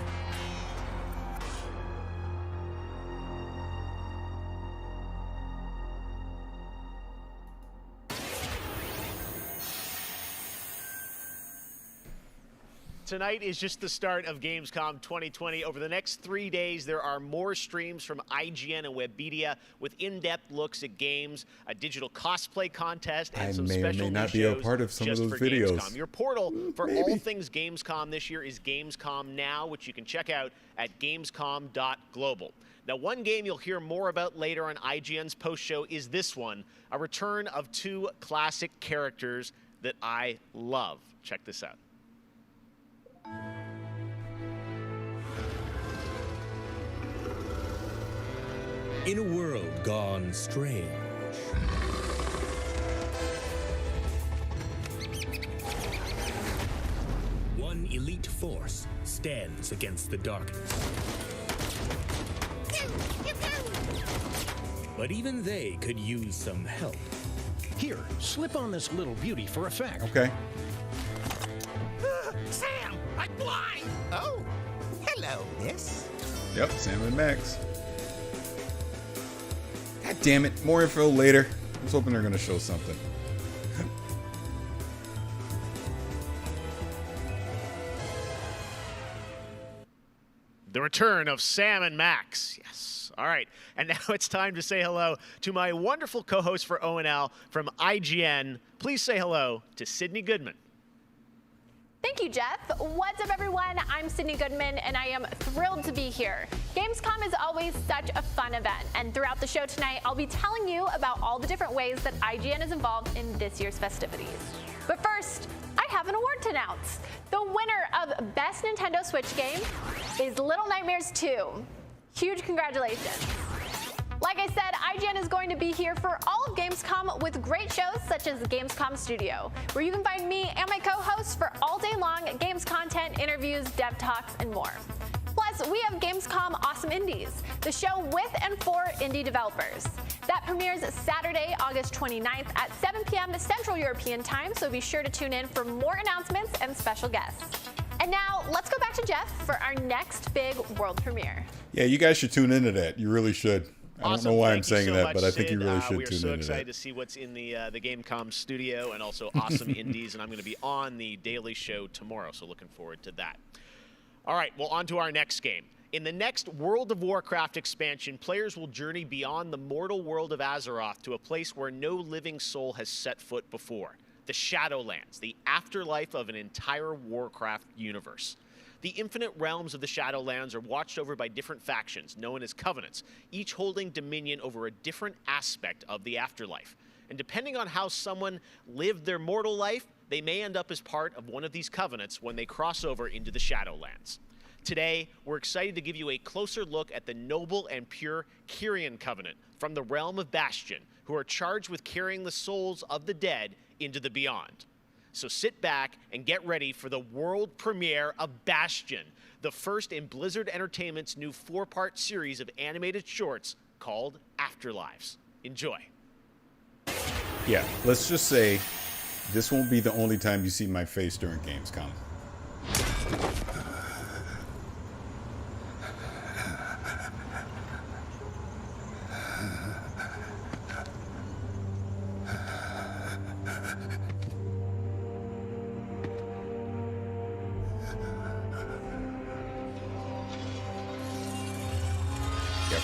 Tonight is just the start of Gamescom 2020. Over the next 3 days, there are more streams from IGN and Webedia with in-depth looks at games, a digital cosplay contest, and some special I may not be shows a part of some of just those for videos. Gamescom. Your portal for all things Gamescom this year is Gamescom Now, which you can check out at gamescom.global. Now, one game you'll hear more about later on IGN's post-show is this one, a return of two classic characters that I love. Check this out. In a world gone strange, one elite force stands against the darkness. But even they could use some help. Here, slip on this little beauty for effect. Okay. Sam, I'm blind. Oh, hello, miss. Yep, Sam and Max. God damn it, more info later. I was hoping they're going to show something. The return of Sam and Max. Yes. All right. And now it's time to say hello to my wonderful co-host for ONL from IGN. Please say hello to Sydney Goodman. Thank you, Jeff. What's up, everyone? I'm Sydney Goodman, and I am thrilled to be here. Gamescom is always such a fun event, and throughout the show tonight, I'll be telling you about all the different ways that IGN is involved in this year's festivities. But first, I have an award to announce. The winner of Best Nintendo Switch Game is Little Nightmares 2. Huge congratulations. Like I said, IGN is going to be here for all of Gamescom with great shows such as Gamescom Studio, where you can find me and my co-hosts for all day long games content, interviews, dev talks, and more. Plus, we have Gamescom Awesome Indies, the show with and for indie developers. That premieres Saturday, August 29th at 7 p.m. Central European Time, so be sure to tune in for more announcements and special guests. And now, let's go back to Jeff for our next big world premiere. Yeah, you guys should tune into that. You really should. I don't know why I'm saying so that, much, but I think Sid. you really should We're tune so into excited that. to see what's in the Gamescom studio and also Awesome Indies, and I'm going to be on the Daily Show tomorrow, so looking forward to that. All right, well, on to our next game. In the next World of Warcraft expansion, players will journey beyond the mortal world of Azeroth to a place where no living soul has set foot before, the Shadowlands, the afterlife of an entire Warcraft universe. The infinite realms of the Shadowlands are watched over by different factions, known as covenants, each holding dominion over a different aspect of the afterlife. And depending on how someone lived their mortal life, they may end up as part of one of these covenants when they cross over into the Shadowlands. Today, we're excited to give you a closer look at the noble and pure Kyrian Covenant from the realm of Bastion, who are charged with carrying the souls of the dead into the beyond. So sit back and get ready for the world premiere of Bastion, the first in Blizzard Entertainment's new 4-part series of animated shorts called Afterlives. Enjoy. Yeah, let's just say this won't be the only time you see my face during Gamescom.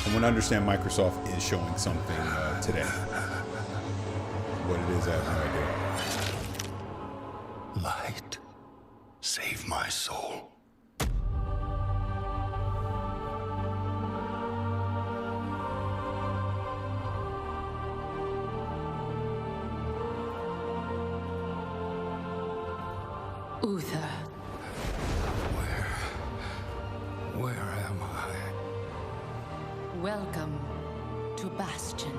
From what I understand, Microsoft is showing something today. What it is, I have no idea. Light, save my soul. Uther. Where am I? Welcome to Bastion.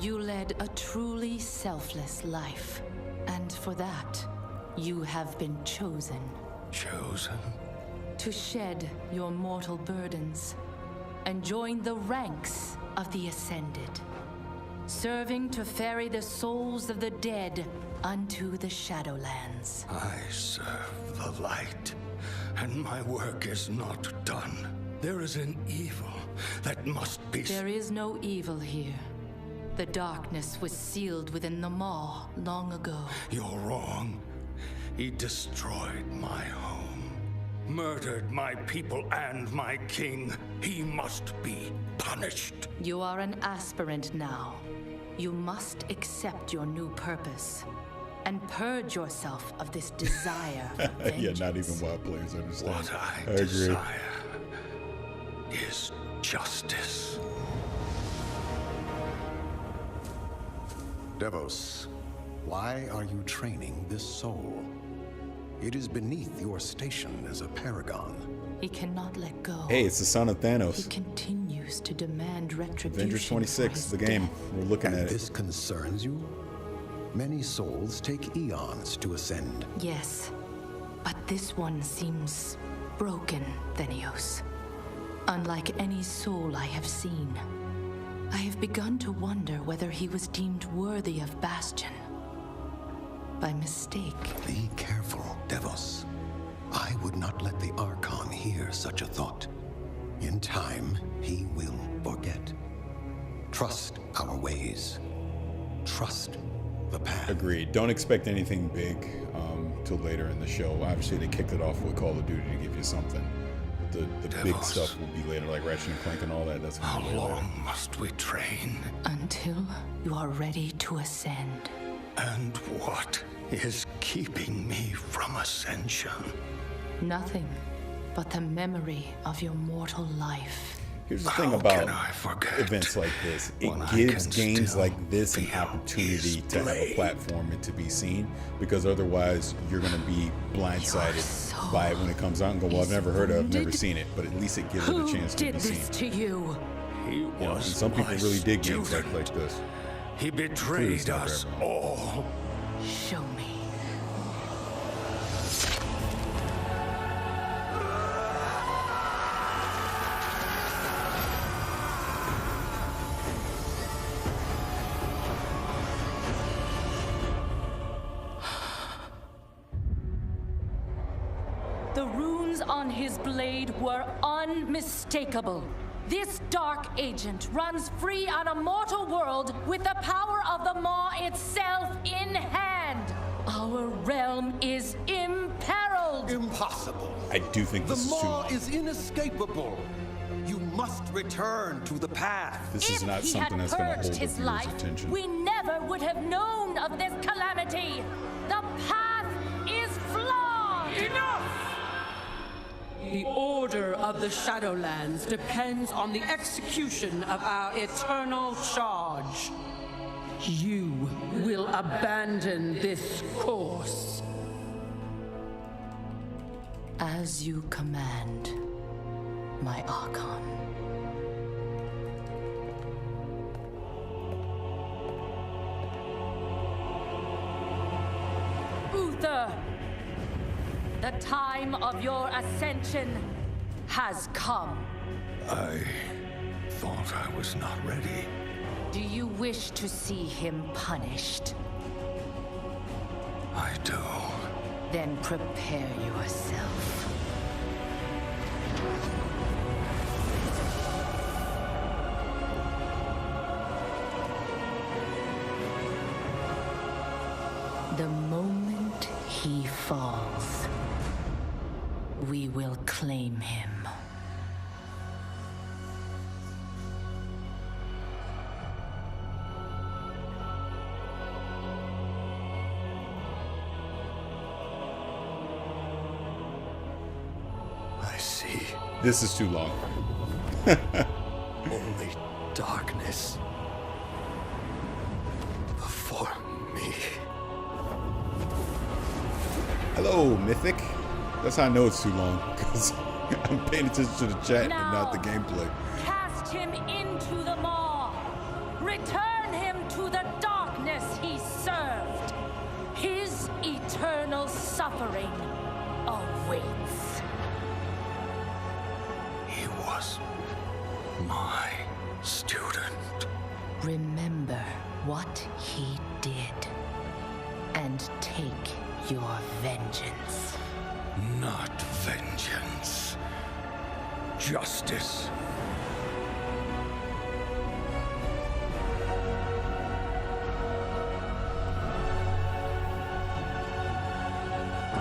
You led a truly selfless life, and for that, you have been chosen. Chosen? To shed your mortal burdens and join the ranks of the Ascended, serving to ferry the souls of the dead unto the Shadowlands. I serve the light, and my work is not done. There is an evil that must be... There is no evil here. The darkness was sealed within the Maw long ago. You're wrong. He destroyed my home, murdered my people and my king. He must be punished. You are an aspirant now. You must accept your new purpose and purge yourself of this desire for vengeance. Yeah, not even WoW players understand. What I agree. desire is justice. Devos, why are you training this soul? It is beneath your station as a paragon. He cannot let go. Hey, it's the son of Thanos. He continues to demand retribution. Avengers 26, the game. We're looking at it. This concerns you? Many souls take eons to ascend. Yes, but this one seems broken, Thenios. Unlike any soul I have seen, I have begun to wonder whether he was deemed worthy of Bastion. By mistake. Be careful, Devos. I would not let the Archon hear such a thought. In time, he will forget. Trust our ways. Trust the path. Agreed. Don't expect anything big. till later in the show. Obviously, they kicked it off with Call of Duty to give you something. But the big stuff will be later, like Ratchet and Clank and all that. That's how long must we train? Until you are ready to ascend. And what is keeping me from ascension? Nothing but the memory of your mortal life. Here's the thing about events like this. It gives games like this an opportunity to have a platform and to be seen, because otherwise you're going to be blindsided by it when it comes out and go, well, I've never heard of it, I've never seen it. But at least it gives it a chance to be seen. Who did this to you? He was and some people really dig games like this. He betrayed us all. Show me. The runes on his blade were unmistakable. This dark agent runs free on a mortal world with the power of the Maw itself in hand. Our realm is imperiled. Impossible. I do think this is too long. The Maw is inescapable. You must return to the path. This is not something that's going to hold the his viewer's life, attention. we never would have known of this calamity. The path is flawed. Enough! The order of the Shadowlands depends on the execution of our eternal charge. You will abandon this course. As you command, my Archon. Uther, the time of your ascension has come. I thought I was not ready. Do you wish to see him punished? I do. Then prepare yourself. The moment he falls, we will claim him. I see. This is too long. Only darkness before me. Hello, Mythic. That's how I know it's too long, because I'm paying attention to the chat and not the gameplay. Cast him into the maw. Return him to the darkness he served. His eternal suffering awaits. He was my student. Remember what he did, and take your vengeance. Not vengeance. Justice.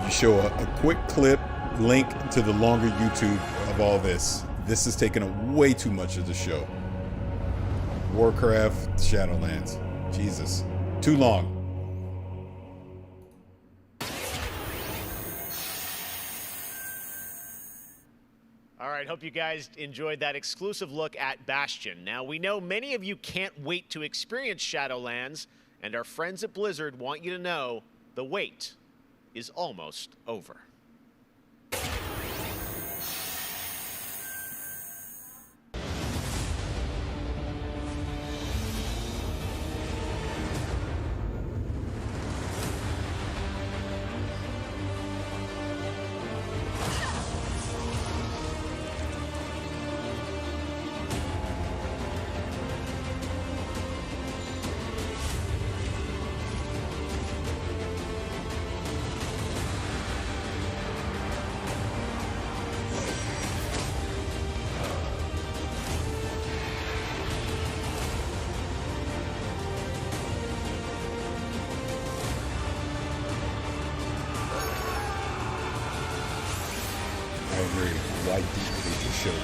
You show a quick clip, link to the longer YouTube of all this. This is taking up way too much of the show. Warcraft, Shadowlands. Jesus. Too long. All right, hope you guys enjoyed that exclusive look at Bastion. Now, we know many of you can't wait to experience Shadowlands, and our friends at Blizzard want you to know the wait is almost over.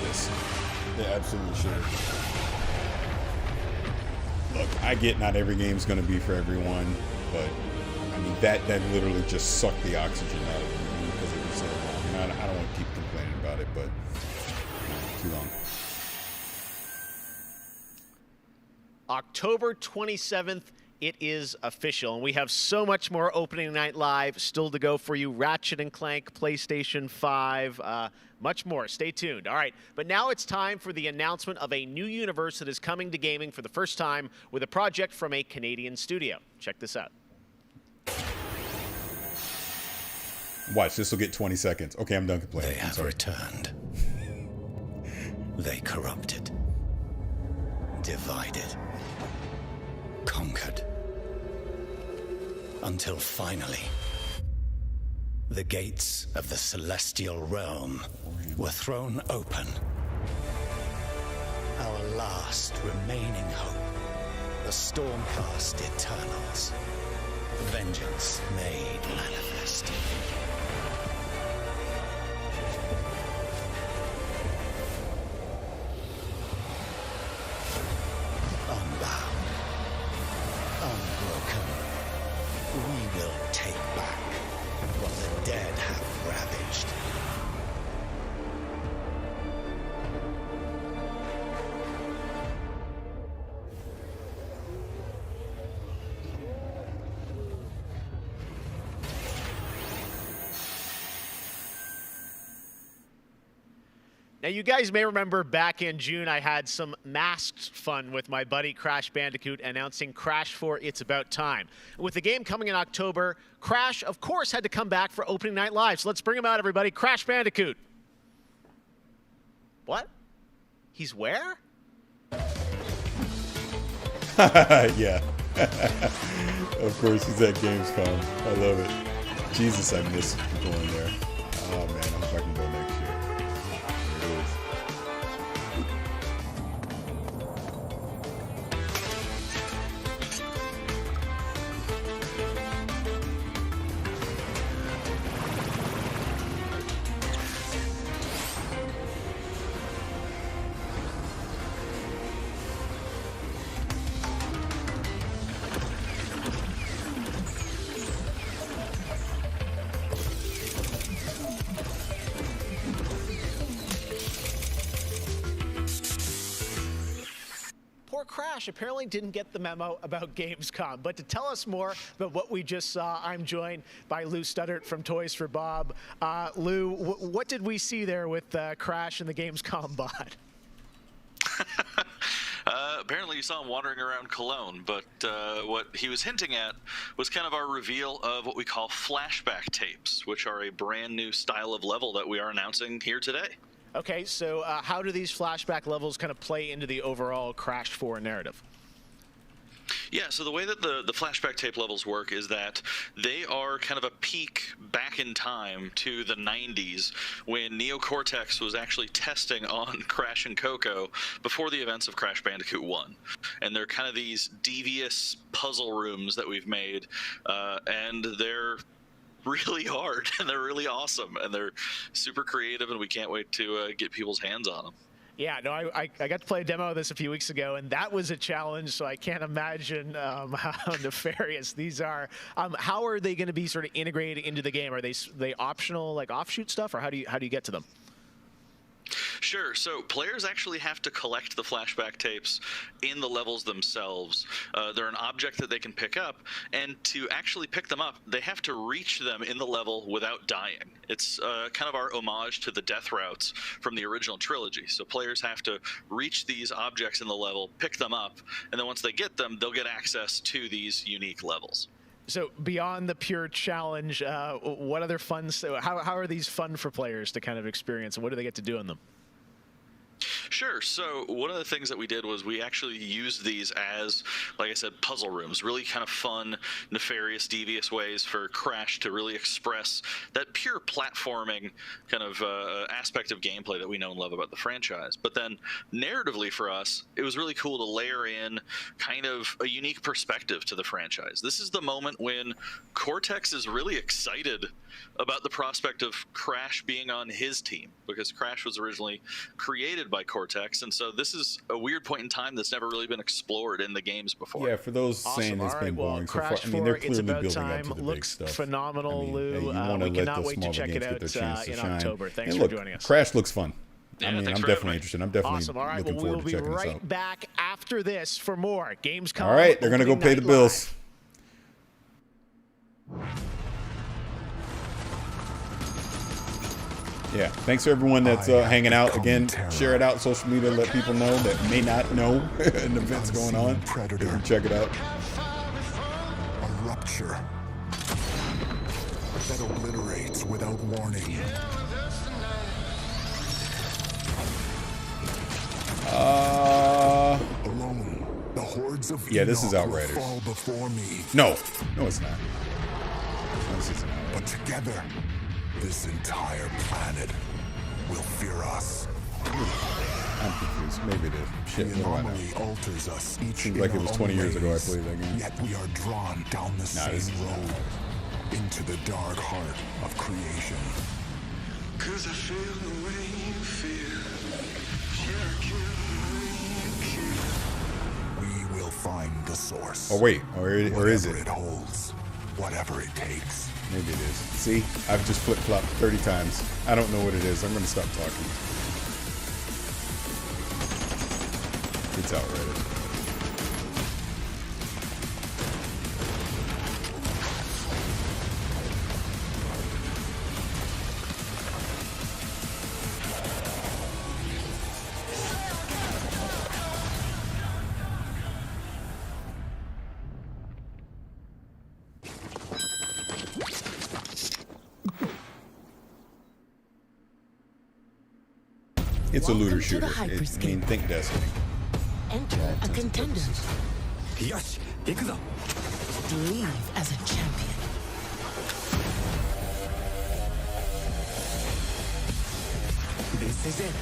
this. They absolutely should. Look, I get not every game's going to be for everyone, but I mean that literally just sucked the oxygen out of me because it was so long. And I don't want to keep complaining about it, but too long. October 27th, it is official, and we have so much more opening night live still to go for you. Ratchet & Clank, PlayStation 5, much more. Stay tuned. All right, but now it's time for the announcement of a new universe that is coming to gaming for the first time with a project from a Canadian studio. Check this out. Watch, this will get 20 seconds. Okay, I'm done complaining. They have returned. They corrupted, divided, conquered, until finally the gates of the celestial realm were thrown open. Our last remaining hope, the Stormcast Eternals, vengeance made manifest. Unbound, unbroken, we will take back what the dead have ravaged. Now, you guys may remember back in June, I had some masked fun with my buddy Crash Bandicoot announcing Crash 4 It's About Time. With the game coming in October, Crash, of course, had to come back for opening night live. So let's bring him out, everybody. Crash Bandicoot. What? He's where? Yeah. Of course, he's at Gamescom. I love it. Jesus, I miss going there. Oh, man, I hope I can go next year. There it is. Poor Crash apparently didn't get the memo about Gamescom. But to tell us more about what we just saw, I'm joined by Lou Studdert from Toys for Bob. Lou, what did we see there with Crash and the Gamescom bot? Apparently you saw him wandering around Cologne, but what he was hinting at was kind of our reveal of what we call flashback tapes, which are a brand new style of level that we are announcing here today. Okay, so how do these flashback levels kind of play into the overall Crash 4 narrative? Yeah, so the way that the flashback tape levels work is that they are kind of a peek back in time to the 90s when Neo Cortex was actually testing on Crash and Coco before the events of Crash Bandicoot 1. And they're kind of these devious puzzle rooms that we've made, and they're really hard and they're really awesome and they're super creative and we can't wait to get people's hands on them. Yeah, no, I got to play a demo of this a few weeks ago, and that was a challenge, so I can't imagine how nefarious these are. How are they going to be sort of integrated into the game? Are they optional, like offshoot stuff, or how do you get to them? Sure. So players actually have to collect the flashback tapes in the levels themselves. They're an object that they can pick up, and to actually pick them up, they have to reach them in the level without dying. It's kind of our homage to the death routes from the original trilogy. So players have to reach these objects in the level, pick them up, and then once they get them, they'll get access to these unique levels. So beyond the pure challenge, what other fun? How are these fun for players to kind of experience, and what do they get to do in them? Sure. So one of the things that we did was we actually used these as, like I said, puzzle rooms, really kind of fun, nefarious, devious ways for Crash to really express that pure platforming kind of aspect of gameplay that we know and love about the franchise. But then narratively for us, it was really cool to layer in kind of a unique perspective to the franchise. This is the moment when Cortex is really excited about the prospect of Crash being on his team, because Crash was originally created by Cortex, and so this is a weird point in time that's never really been explored in the games before. Yeah, for those saying it's been boring so far, I mean, they're clearly building up to the big stuff. Phenomenal, I mean, Lou. hey, you want to let the smaller games get their chance to shine. October. Thanks and look, for joining us. Crash looks fun. Yeah, I mean, I'm definitely interested. I'm definitely awesome. All right, looking forward to checking this out. We'll be right back after this for more Gamescom. All right, they're going to go pay the bills. Yeah, thanks to everyone that's hanging out. Again, share it out on social media, let people know that may not know an event's going on. Predator. You can check it out. A rupture that obliterates without warning. Alone, the hordes of this is Outriders. fall before me. No, it's not. But together, this entire planet will fear us. I'm confused. Maybe it is. Shit, the anomaly alters us each. Seems like it was 20 years ago I played that game. Yet we are drawn down the same road into the dark heart of creation. 'Cause I feel the way you feel. We will find the source. Oh wait, or is it? It holds, whatever it takes. Maybe it is. See, I've just flip-flopped 30 times. I don't know what it is. I'm going to stop talking. It's Outriders. It's a looter shooter. I mean, think Destiny. Enter a contender. Yes, Leave as a champion. This is it.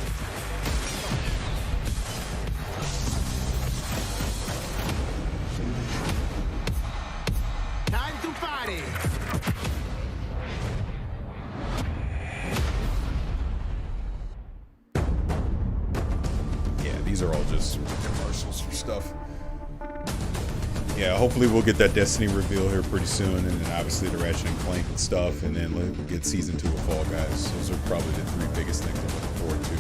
Time to party. These are all just commercials for stuff. Yeah, hopefully we'll get that Destiny reveal here pretty soon, and then obviously the Ratchet and Clank stuff, and then we'll get Season 2 of Fall Guys. Those are probably the three biggest things I'm looking forward to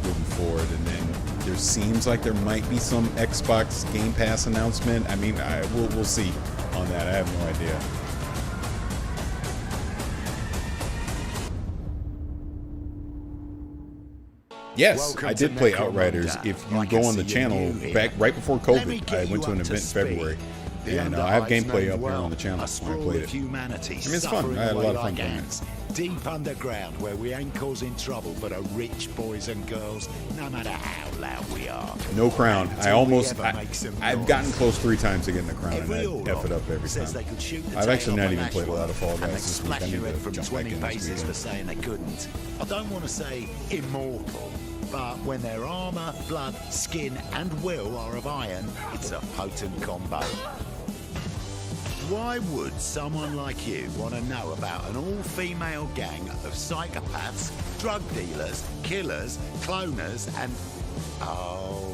moving forward. And then there seems like there might be some Xbox Game Pass announcement. I mean, we'll see on that. I have no idea. Yes, I did play Outriders. If you go on the channel, back right before COVID, I went to an event in February, and I have gameplay up here on the channel when I played it. I mean, it's fun. I had a lot of fun playing it. Deep underground, where we ain't causing trouble for the rich boys and girls, no matter how loud we are. No crown. I've gotten close 3 times to getting the crown, and I F it up every time. I've actually not even played a lot of Fall Guys this week. I need to jump back in this weekend. For saying they couldn't. I don't want to say immortal, but when their armor, blood, skin, and will are of iron, it's a potent combo. Why would someone like you want to know about an all-female gang of psychopaths, drug dealers, killers, cloners, and... Oh,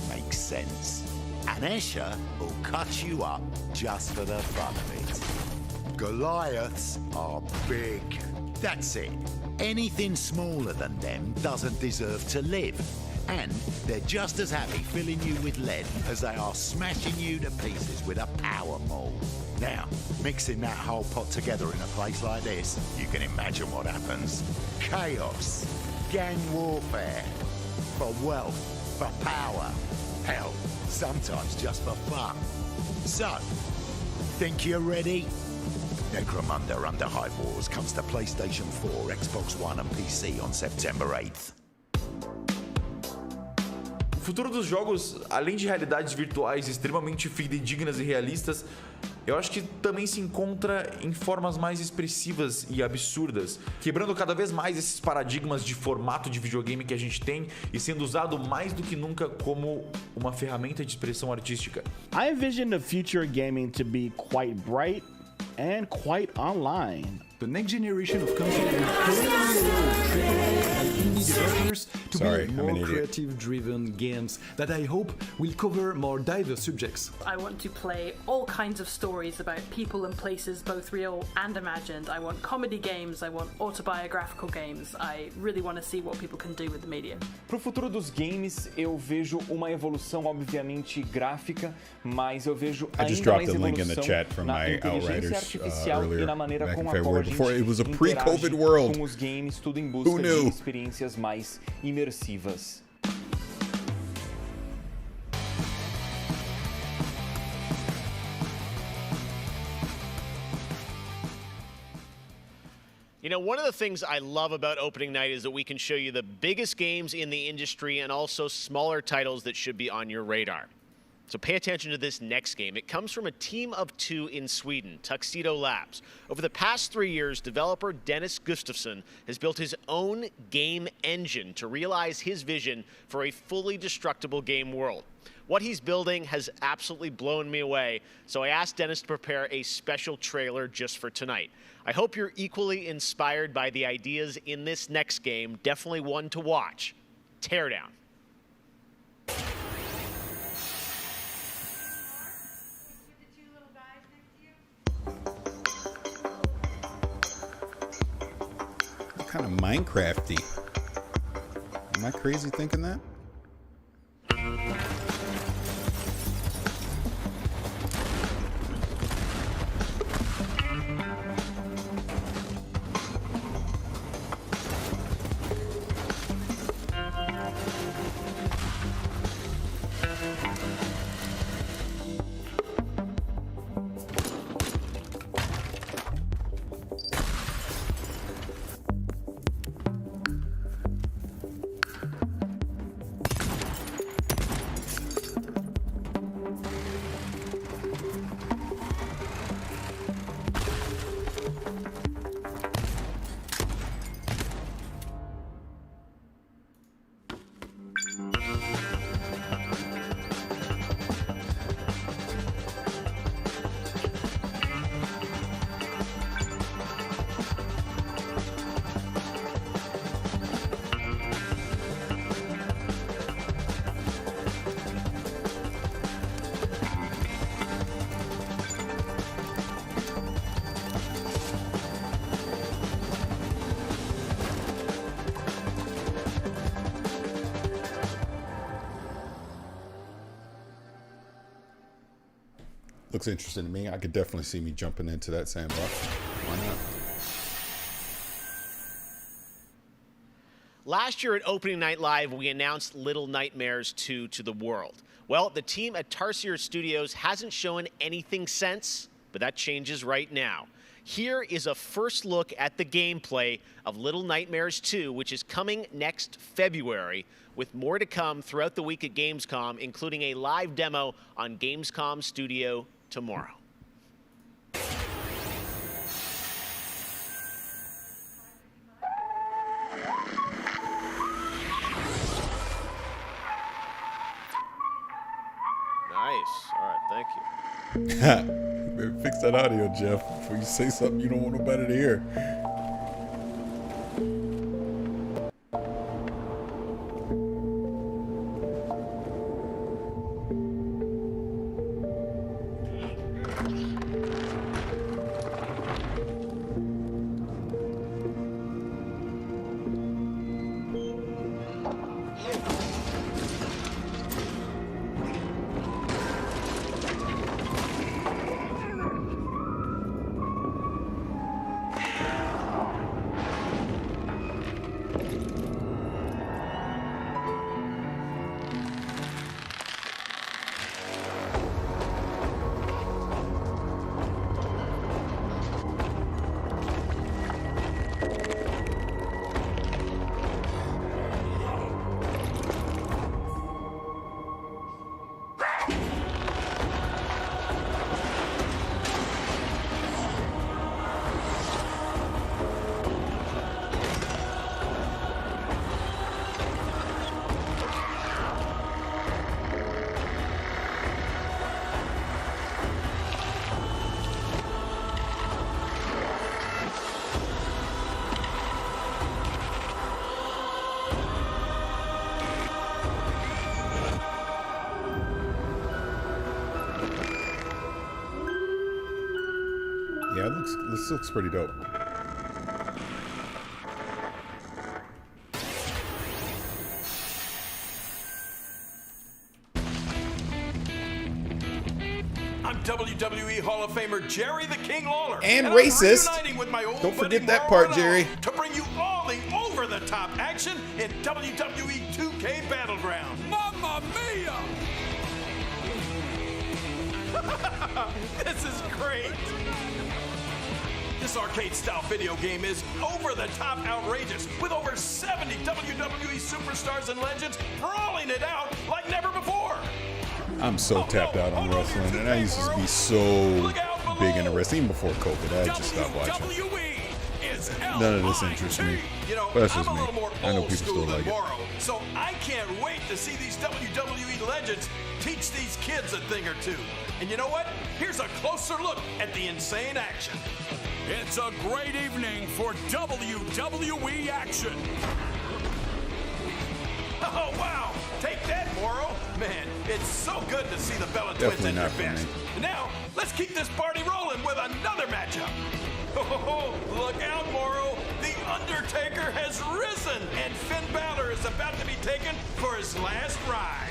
makes sense. And Escher will cut you up just for the fun of it. Goliaths are big. That's it. Anything smaller than them doesn't deserve to live. And they're just as happy filling you with lead as they are smashing you to pieces with a power maul. Now, mixing that whole pot together in a place like this, you can imagine what happens. Chaos, gang warfare, for wealth, for power, hell, sometimes just for fun. So, think you're ready? Necromunda Under Hive Wars comes to PlayStation 4, Xbox One and PC on September 8th. futuro dos jogos, além de realidades virtuais extremamente fidedignas e realistas, eu acho que também se encontra em formas mais expressivas e absurdas, quebrando cada vez mais esses paradigmas de formato de videogame que a gente tem e sendo usado mais do que nunca como uma ferramenta de expressão artística. I envision the future of gaming to be quite bright and quite online. The next generation of consoles will clearly allow AAA and indie developers to build more creative-driven games that I hope will cover more diverse subjects. I want to play all kinds of stories about people and places, both real and imagined. I want comedy games, I want autobiographical games. I really want to see what people can do with the medium. Pro futuro dos games, eu vejo uma evolução obviamente gráfica, mas eu vejo ainda mais evolução na inteligência artificial e na maneira como a qual before it was a pre-COVID world. Com os games, tudo em busca de experiências mais imersivas. You know, one of the things I love about opening night is that we can show you the biggest games in the industry and also smaller titles that should be on your radar. So pay attention to this next game. It comes from a team of 2 in Sweden, Tuxedo Labs. Over the past 3 years, developer Dennis Gustafsson has built his own game engine to realize his vision for a fully destructible game world. What he's building has absolutely blown me away, so I asked Dennis to prepare a special trailer just for tonight. I hope you're equally inspired by the ideas in this next game. Definitely one to watch. Teardown. Kind of Minecrafty. Am I crazy thinking that? Looks interesting to me. I could definitely see me jumping into that sandbox. Why not? Last year at Opening Night Live, we announced Little Nightmares 2 to the world. Well, the team at Tarsier Studios hasn't shown anything since, but that changes right now. Here is a first look at the gameplay of Little Nightmares 2, which is coming next February, with more to come throughout the week at Gamescom, including a live demo on Gamescom Studio tomorrow. Nice. All right, thank you. Maybe fix that audio, Jeff, before you say something you don't want nobody to hear. Yeah, this looks pretty dope. WWE Hall of Famer Jerry the King Lawler. And racist. I'm reuniting with my old Don't buddy forget that Mauro part, Jerry. to bring you all the over-the-top action in WWE 2K Battlegrounds. Mamma mia! This is great. This arcade-style video game is over-the-top outrageous, with over 70 WWE superstars and legends brawling it out like never before. I'm so tapped out on wrestling, and I used to be so big into wrestling even before COVID. I just stopped watching. None of this interests me. But that's just me. I know people still like it. So I can't wait to see these WWE legends teach these kids a thing or two. And you know what? Here's a closer look at the insane action. It's a great evening for WWE action. Oh, wow. Take that, Mauro. Man, it's so good to see the Bella Twins at their best. Now, let's keep this party rolling with another matchup. Oh, look out, Mauro. The Undertaker has risen, and Finn Balor is about to be taken for his last ride.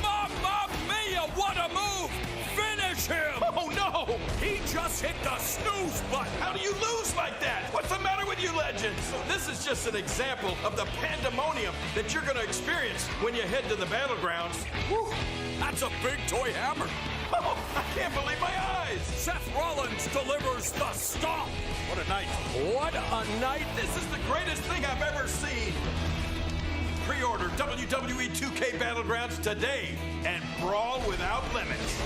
Mamma mia, what a move! Finish him! Oh, no! He just hit the snooze button! How do you lose like that? What's the matter with you legends? This is just an example of the pandemonium that you're going to experience when you head to the Battlegrounds. Whew, that's a big toy hammer. Oh, I can't believe my eyes! Seth Rollins delivers the stomp! What a night. What a night. This is the greatest thing I've ever seen. Pre-order WWE 2K Battlegrounds today and brawl without limits.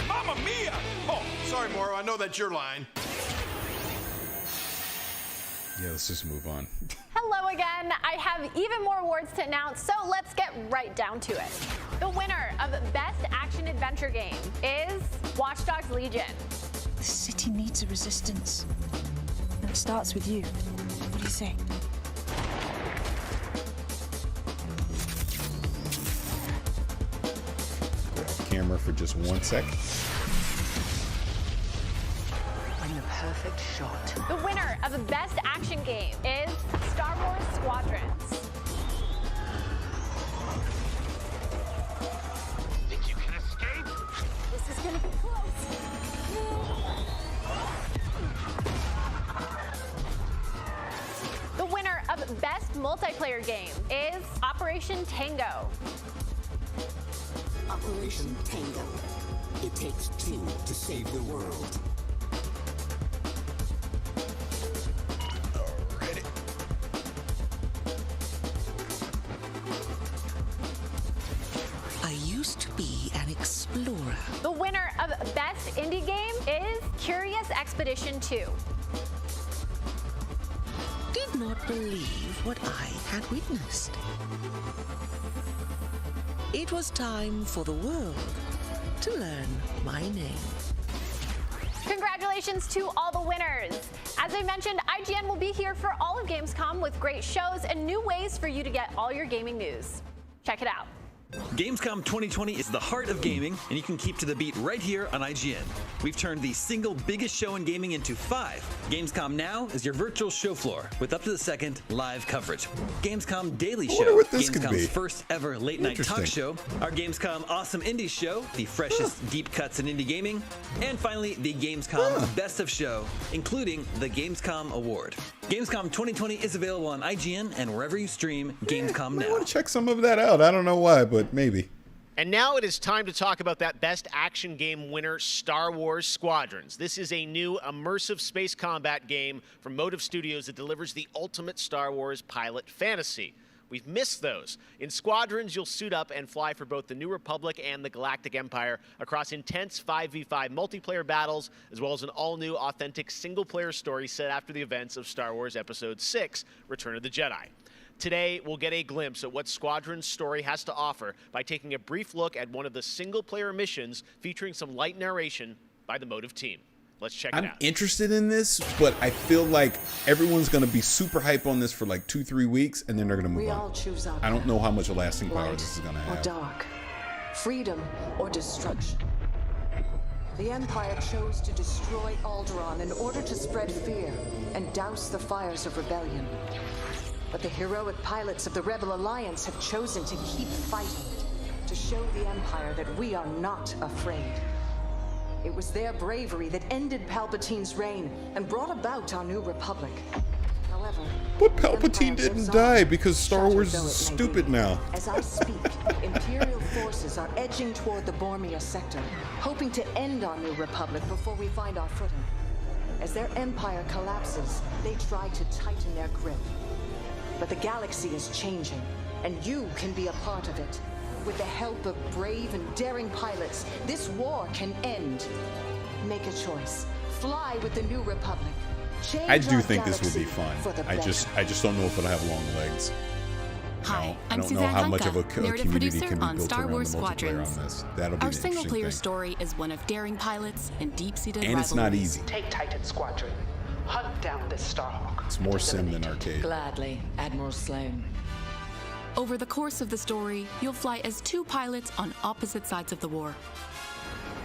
Mamma mia! Oh, sorry, Mauro. I know that's your line. Yeah, let's just move on. Hello again. I have even more awards to announce, so let's get right down to it. The winner of Best Action Adventure Game is Watch Dogs Legion. The city needs a resistance. And it starts with you. What do you say? Camera for just 1 sec. I'm the perfect shot. The winner of the Best Action Game is Star Wars Squadrons. Think you can escape? This is gonna be close. The winner of Best Multiplayer Game is Operation Tango. Operation Tango. It takes two to save the world. Alrighty. I used to be an explorer. The winner of Best Indie Game is Curious Expedition 2. Did not believe what I had witnessed. It was time for the world to learn my name. Congratulations to all the winners. As I mentioned, IGN will be here for all of Gamescom with great shows and new ways for you to get all your gaming news. Check it out. Gamescom 2020 is the heart of gaming, and you can keep to the beat right here on IGN. We've turned the single biggest show in gaming into 5. Gamescom Now is your virtual show floor with up to the second live coverage. Gamescom Daily Show, Gamescom's first ever late night talk show. Our Gamescom Awesome Indies Show, the freshest deep cuts in indie gaming. And finally, the Gamescom Best of Show, including the Gamescom Award. Gamescom 2020 is available on IGN and wherever you stream Gamescom Now. I want to check some of that out. I don't know why, but maybe. And now it is time to talk about that Best Action Game winner, Star Wars Squadrons. This is a new immersive space combat game from Motive Studios that delivers the ultimate Star Wars pilot fantasy. We've missed those. In Squadrons, you'll suit up and fly for both the New Republic and the Galactic Empire across intense 5v5 multiplayer battles, as well as an all-new, authentic single-player story set after the events of Star Wars Episode 6, Return of the Jedi. Today, we'll get a glimpse at what Squadron's story has to offer by taking a brief look at one of the single-player missions featuring some light narration by the Motive team. Let's check it out. I'm interested in this, but I feel like everyone's going to be super hype on this for like 2-3 weeks, and then they're going to move on. We all choose our I don't know how much lasting power this is going to have. Or dark, freedom or destruction. The Empire chose to destroy Alderaan in order to spread fear and douse the fires of rebellion. But the heroic pilots of the Rebel Alliance have chosen to keep fighting, to show the Empire that we are not afraid. It was their bravery that ended Palpatine's reign and brought about our new republic. However, but Palpatine didn't die because Star Wars is stupid now. As I speak, Imperial forces are edging toward the Bormia sector, hoping to end our new republic before we find our footing. As their empire collapses, they try to tighten their grip. But the galaxy is changing, and you can be a part of it. With the help of brave and daring pilots, this war can end. Make a choice. Fly with the new republic. Change I do our think this will be galaxy fun. for the I just don't know if it'll have long legs. Hi, I I'm don't know Suzanne how much Hunka, of a narrative community producer can be on built Star around Wars the multiplayer Squadrons. on this. That'll be Our the single-player interesting thing. story is one of daring pilots and deep-seated And it's not rivalries. easy. Take Titan Squadron. Hunt down this Starhawk. It's more sim than arcade. Gladly, Admiral Sloane. Over the course of the story, you'll fly as two pilots on opposite sides of the war.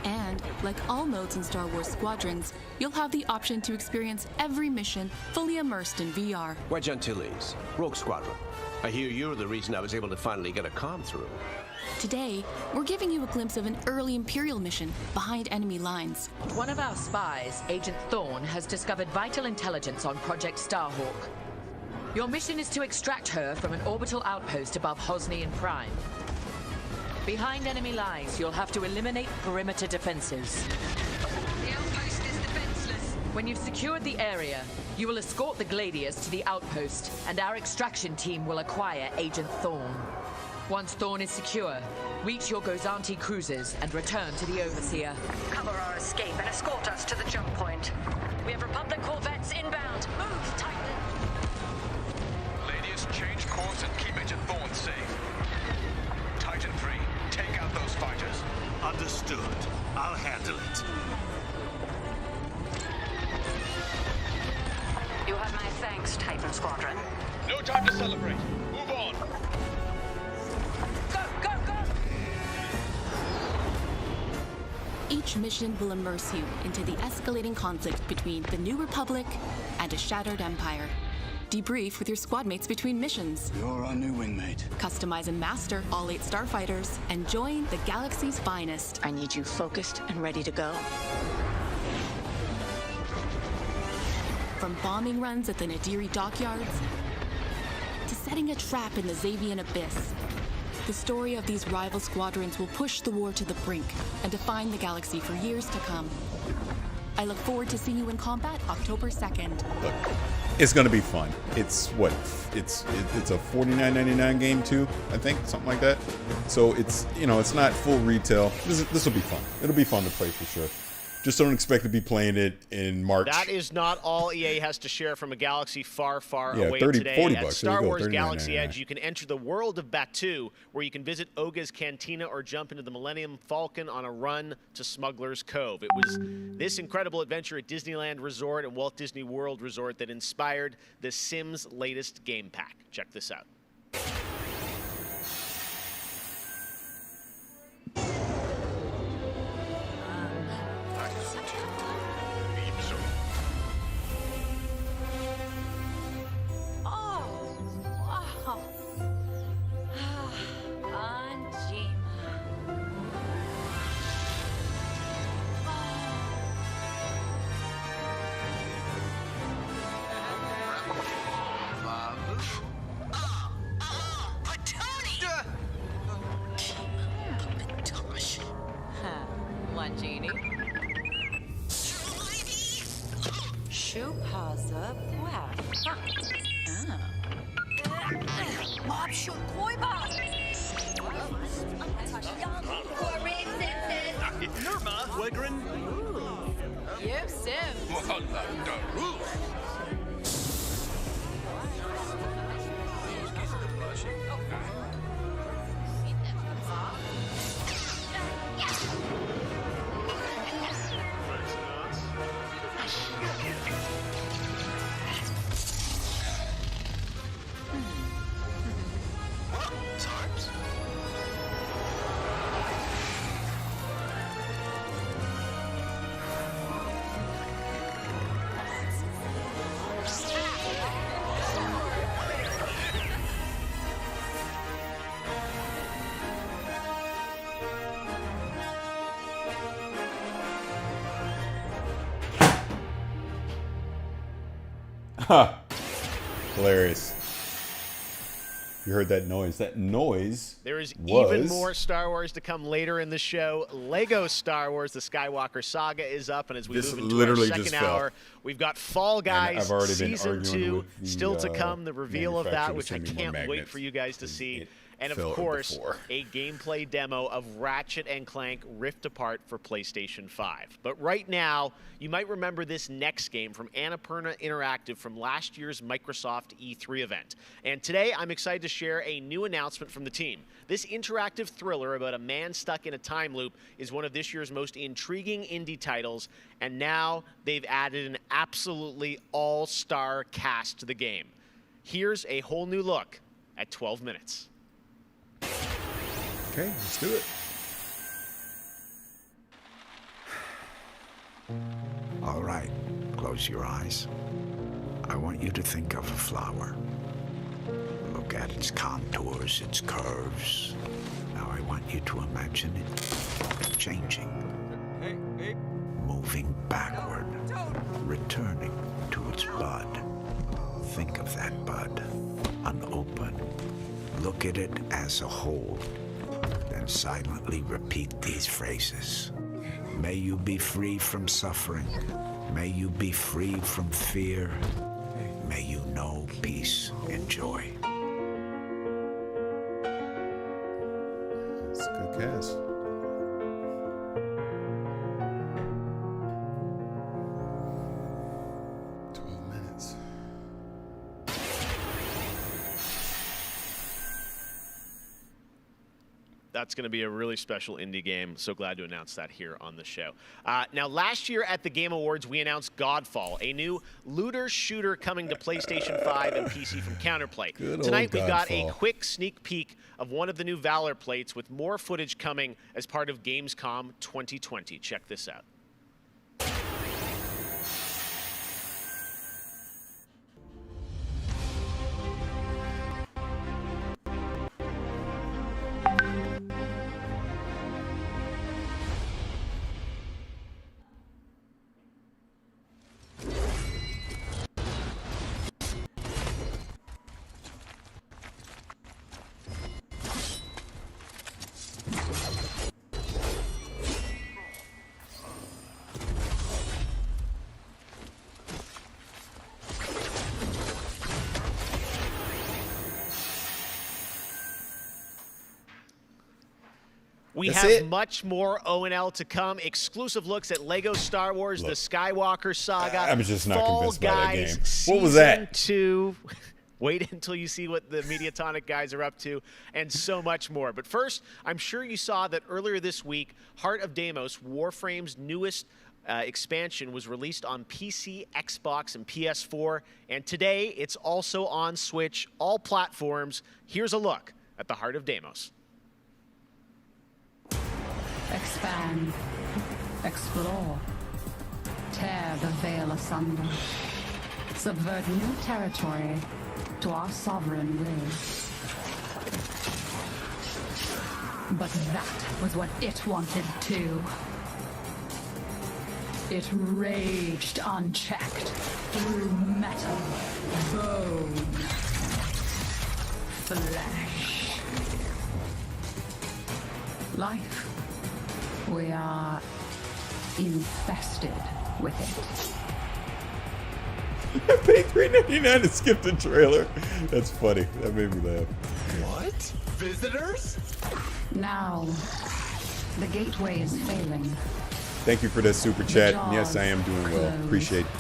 And, like all modes in Star Wars Squadrons, you'll have the option to experience every mission fully immersed in VR. Wedge Antilles, Rogue Squadron. I hear you're the reason I was able to finally get a comm through. Today, we're giving you a glimpse of an early Imperial mission behind enemy lines. One of our spies, Agent Thorne, has discovered vital intelligence on Project Starhawk. Your mission is to extract her from an orbital outpost above Hosnian Prime. Behind enemy lines, you'll have to eliminate perimeter defenses. The outpost is defenseless. When you've secured the area, you will escort the Gladius to the outpost, and our extraction team will acquire Agent Thorne. Once Thorne is secure, reach your Gozanti cruisers and return to the Overseer. Cover our escape and escort us to the jump point. We have Republic corvettes inbound. Move, Titan. Gladius, change course and keep Agent Thorne safe. Titan 3, take out those fighters. Understood. I'll handle it. You have my thanks, Titan Squadron. No time to celebrate. Move on. Go, go, go! Each mission will immerse you into the escalating conflict between the New Republic and a shattered empire. Debrief with your squad mates between missions. You're our new wingmate. Customize and master all 8 starfighters and join the galaxy's finest. I need you focused and ready to go. From bombing runs at the Nadiri dockyards to setting a trap in the Xavian abyss, the story of these rival squadrons will push the war to the brink and define the galaxy for years to come. I look forward to seeing you in combat October 2nd. Look, it's gonna be fun. It's what? It's a $49.99 game too, I think, something like that. So it's, you know, it's not full retail. This will be fun. It'll be fun to play for sure. Just don't expect to be playing it in March. That is not all EA has to share from a galaxy far, far away 30, today. 40 At bucks. Star Wars $39.99. Galaxy Edge, you can enter the world of Batuu, where you can visit Oga's Cantina or jump into the Millennium Falcon on a run to Smuggler's Cove. It was this incredible adventure at Disneyland Resort and Walt Disney World Resort that inspired The Sims' latest game pack. Check this out. Genie. Shupaza Nirma, Wegrin. Yep, Sim. Ha! Hilarious. You heard that noise. That noise There is was... even more Star Wars to come later in the show. Lego Star Wars, the Skywalker Saga is up, and as we move into our second hour, we've got Fall Guys Season 2 still to come, the reveal of that, which I can't wait for you guys to see. And of course, a gameplay demo of Ratchet & Clank Rift Apart for PlayStation 5. But right now, you might remember this next game from Annapurna Interactive from last year's Microsoft E3 event. And today, I'm excited to share a new announcement from the team. This interactive thriller about a man stuck in a time loop is one of this year's most intriguing indie titles, and now they've added an absolutely all-star cast to the game. Here's a whole new look at 12 minutes. Okay, let's do it. All right, close your eyes. I want you to think of a flower. Look at its contours, its curves. Now I want you to imagine it changing. Moving backward, returning to its bud. Think of that bud, unopened. Look at it as a whole. Then silently repeat these phrases. May you be free from suffering. May you be free from fear. May you know peace and joy. It's a good cast. That's going to be a really special indie game. So glad to announce that here on the show. Now, last year at the Game Awards, we announced Godfall, a new looter shooter coming to PlayStation 5 and PC from Counterplay. Tonight, we've got a quick sneak peek of one of the new Valor plates with more footage coming as part of Gamescom 2020. Check this out. We have much more O&L to come. Exclusive looks at Lego Star Wars, the Skywalker Saga. I'm just not convinced by that game. What was that? Season 2. Wait until you see what the Mediatonic guys are up to, and so much more. But first, I'm sure you saw that earlier this week, Heart of Deimos, Warframe's newest expansion, was released on PC, Xbox, and PS4. And today, it's also on Switch, all platforms. Here's a look at the Heart of Deimos. Expand, explore, tear the veil asunder, subvert new territory to our sovereign will. But that was what it wanted too. It raged unchecked through metal, bone, flesh. Life. We are infested with it. I paid $3.99 to skip the trailer. That's funny. That made me laugh. What? Visitors? Now, the gateway is failing. Thank you for that super chat. Yes, I am doing well. Appreciate it.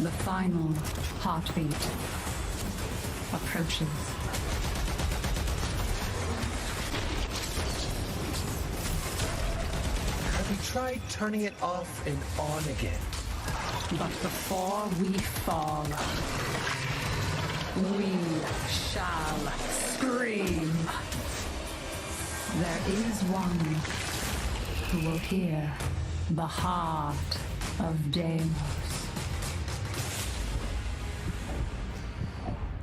The final heartbeat approaches. We tried turning it off and on again. But before we fall, we shall scream. There is one who will hear the heart of Deimos.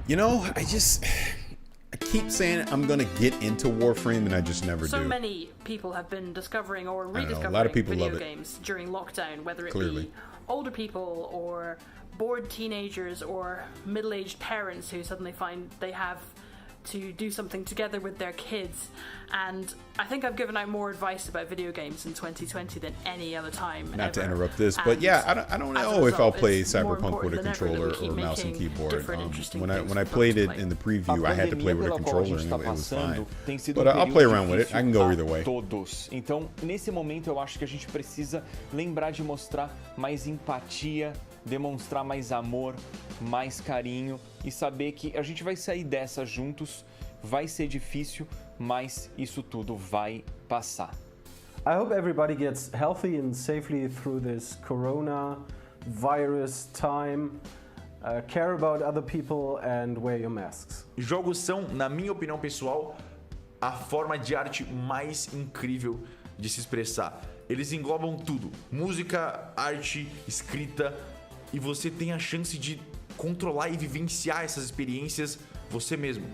You know, I keep saying I'm gonna get into Warframe, and I just never do. So many people have been discovering or rediscovering a lot of people video love it. games during lockdown, whether it Clearly. be older people or bored teenagers or middle-aged parents who suddenly find they have to do something together with their kids. And I think I've given out more advice about video games in 2020 than any other time. Not to interrupt this, but yeah, I don't know if I'll play Cyberpunk with a controller or mouse and keyboard. When I played it in the preview, I had to play with a controller and it was fine. But I'll play around with it. I can go either way. Todos. Então, nesse momento, eu acho que a gente precisa lembrar de mostrar mais empatia, demonstrar mais amor, mais carinho e saber que a gente vai sair dessa juntos. Vai ser difícil, mas isso tudo vai passar. I hope everybody gets healthy and safely through this corona virus time. Care about other people and wear your masks. Jogos são, na minha opinião pessoal, a forma de arte mais incrível de se expressar. Eles englobam tudo: música, arte, escrita, e você tem a chance de controlar e vivenciar essas experiências você mesmo.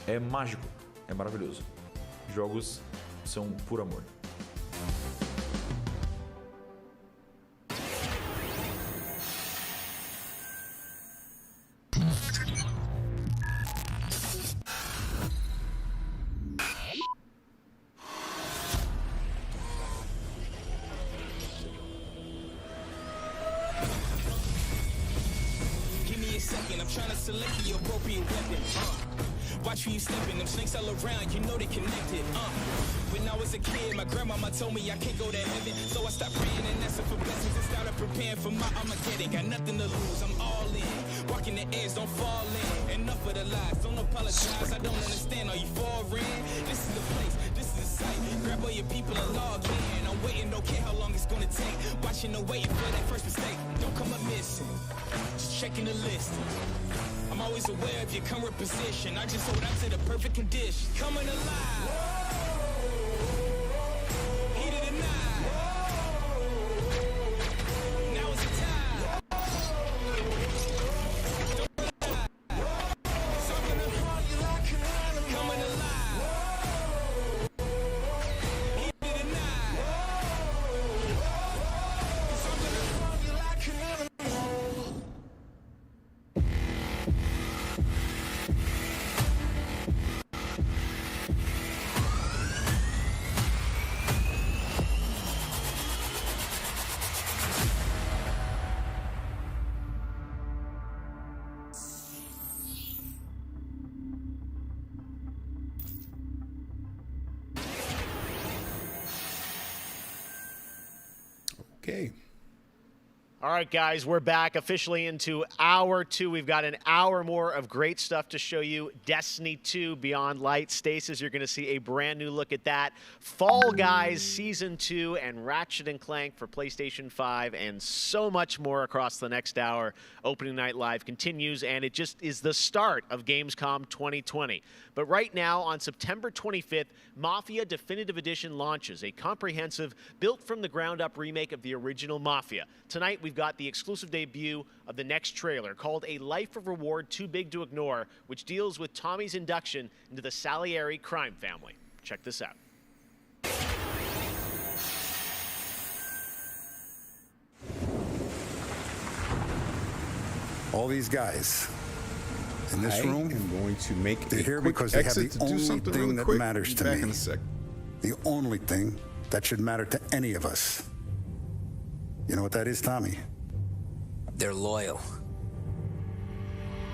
É mágico, é maravilhoso. Jogos são por amor. Watch who you stepping, them snakes all around, you know they connected. When I was a kid, my grandmama told me I can't go to heaven, so I stopped praying and asking for blessings and started preparing for my Armageddon. Got nothing to lose, I'm all in. Walking the edge, don't fall in. Enough of the lies, don't apologize, I don't understand, are you foreign? This is the place, this is the site. Grab all your people and log in. I'm waiting, don't care how long it's gonna take. Watching and waiting for that first mistake. Don't come up missing, just checking the list. I'm always aware of your current position. I just hold out to the perfect condition. Coming alive. Heat of the night. Now is the time. Coming alive. Heat of the night. Okay. All right, guys, we're back officially into hour 2. We've got an hour more of great stuff to show you. Destiny 2 Beyond Light. Stasis, you're going to see a brand new look at that. Fall Guys Season 2 and Ratchet & Clank for PlayStation 5 and so much more across the next hour. Opening Night Live continues, and it just is the start of Gamescom 2020. But right now, on September 25th, Mafia Definitive Edition launches, a comprehensive, built-from-the-ground-up remake of the original Mafia. Tonight, we've got the exclusive debut of the next trailer, called A Life of Reward Too Big to Ignore, which deals with Tommy's induction into the Salieri crime family. Check this out. All these guys in this room, I'm going to make they're here because they have the only thing that matters to me. The only thing that should matter to any of us. You know what that is, Tommy? They're loyal.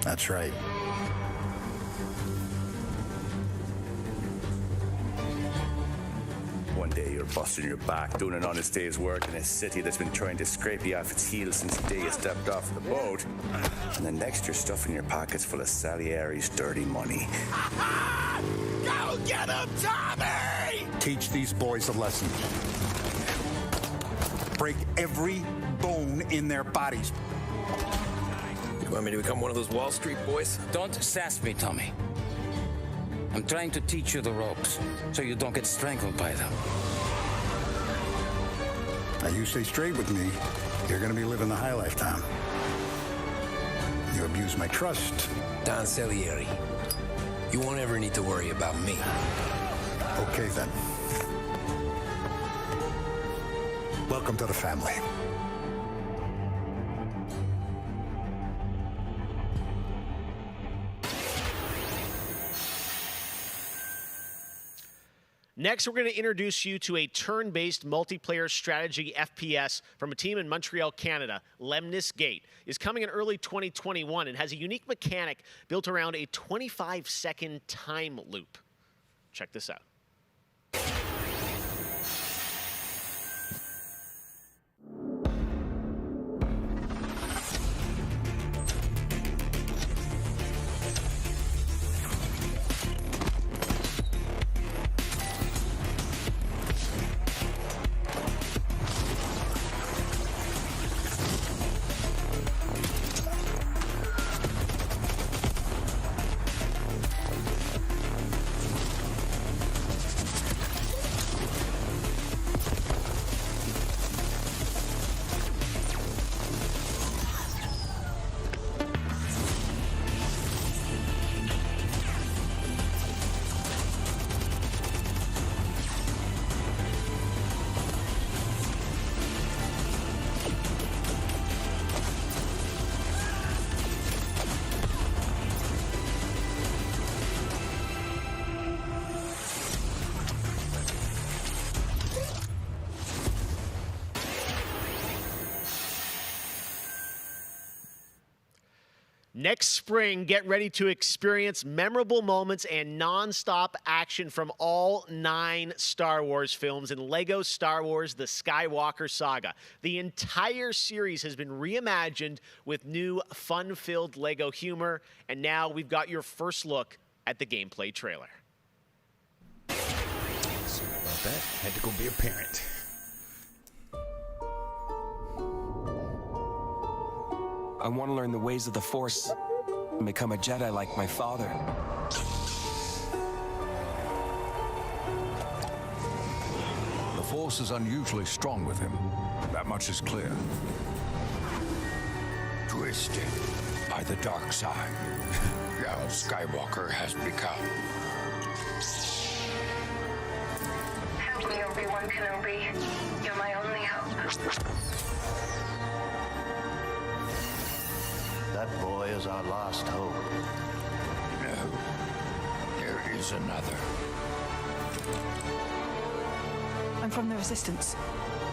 That's right. One day you're busting your back, doing an honest day's work in a city that's been trying to scrape you off its heels since the day you stepped off the boat. And the next you're stuffing your pockets full of Salieri's dirty money. Go get him, Tommy! Teach these boys a lesson. Break every bone in their bodies. You want me to become one of those Wall Street boys? Don't sass me, Tommy. I'm trying to teach you the ropes, so you don't get strangled by them. Now you stay straight with me, you're gonna be living the high life, Tom. You abuse my trust. Don Salieri, you won't ever need to worry about me. Okay, then. Welcome to the family. Next, we're going to introduce you to a turn-based multiplayer strategy FPS from a team in Montreal, Canada. Lemnis Gate is coming in early 2021 and has a unique mechanic built around a 25-second time loop. Check this out. Next spring, get ready to experience memorable moments and non-stop action from all 9 Star Wars films in LEGO Star Wars The Skywalker Saga. The entire series has been reimagined with new fun-filled LEGO humor, and now we've got your first look at the gameplay trailer. Sorry about that. Had to go be a parent. I want to learn the ways of the Force and become a Jedi like my father. The Force is unusually strong with him. That much is clear. Twisted by the dark side. Now Skywalker has become. Help me, Obi-Wan Kenobi. You're my only hope. That boy is our last hope. No, there is another. I'm from the Resistance.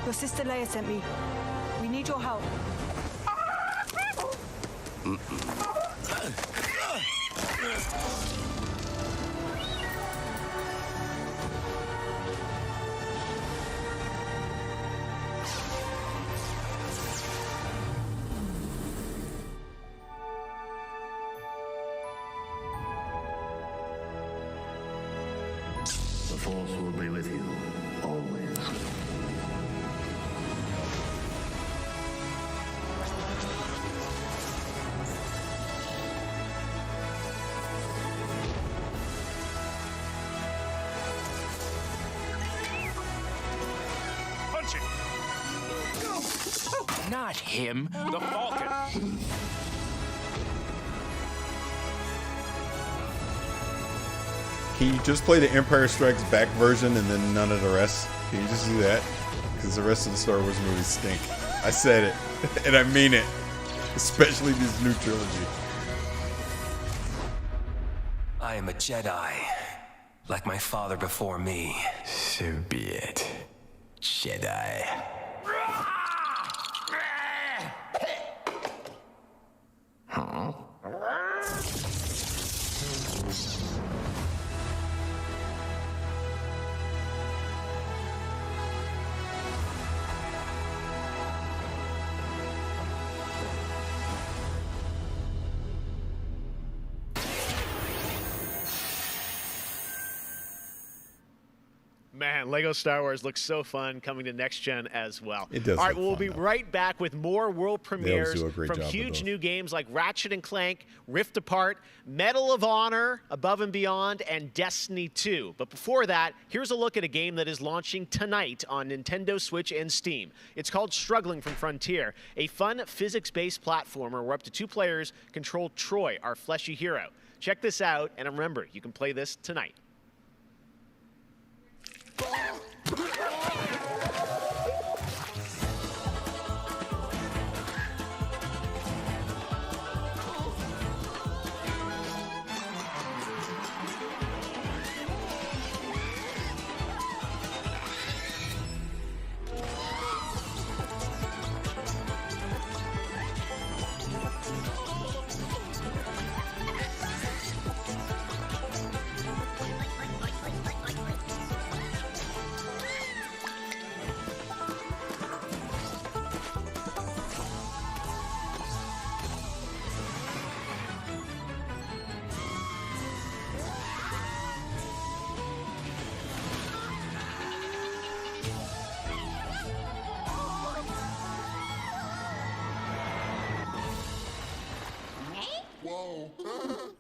Your sister Leia sent me. We need your help. The Force will be with you, always. Punch it! Not him, the Falcon. Can you just play the Empire Strikes Back version and then none of the rest? Can you just do that? Because the rest of the Star Wars movies stink. I said it, and I mean it. Especially this new trilogy. I am a Jedi, like my father before me. So be it, Jedi. Huh? Man, LEGO Star Wars looks so fun, coming to next gen as well. It does. All right, look we'll fun, be though. right back with more world premieres do a great from job with huge those. new games like Ratchet & Clank, Rift Apart, Medal of Honor, Above and Beyond, and Destiny 2. But before that, here's a look at a game that is launching tonight on Nintendo Switch and Steam. It's called Struggling from Frontier, a fun physics-based platformer where up to 2 players control Troy, our fleshy hero. Check this out, and remember, you can play this tonight.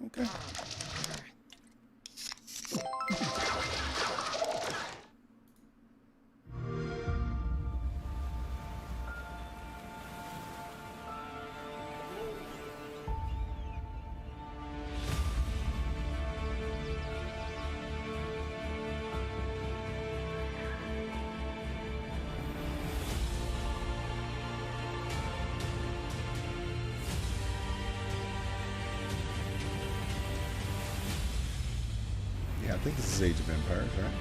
Okay. Yeah, I think this is Age of Empires, right?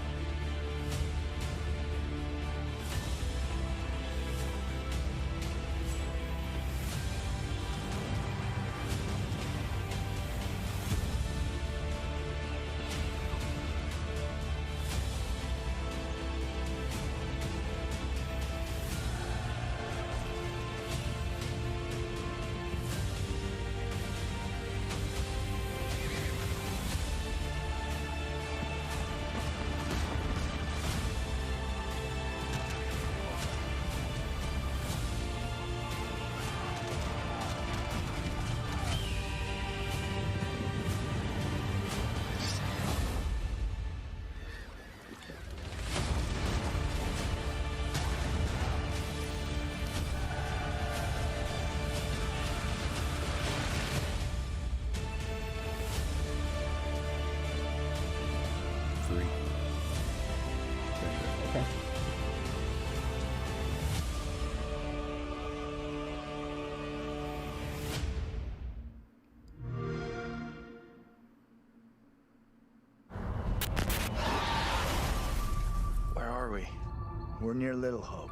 We're near Little Hope.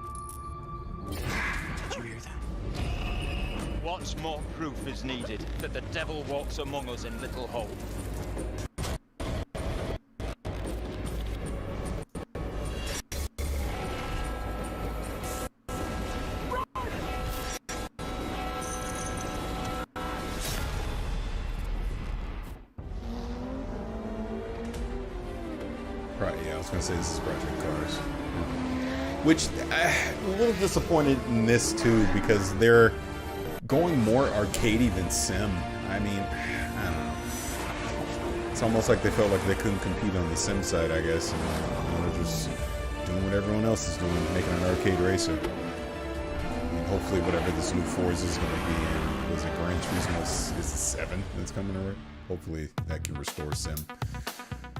Did you hear that? What more proof is needed that the devil walks among us in Little Hope? Right, yeah, I was gonna say this is Project Cars. Which, I'm a little disappointed in this too, because they're going more arcadey than sim. I mean, I don't know. It's almost like they felt like they couldn't compete on the sim side, I guess, and they're just doing what everyone else is doing, making an arcade racer. I mean, hopefully whatever this new Forza is going to be in, was it Gran Turismo, is it 7 that's coming over? Hopefully that can restore sim.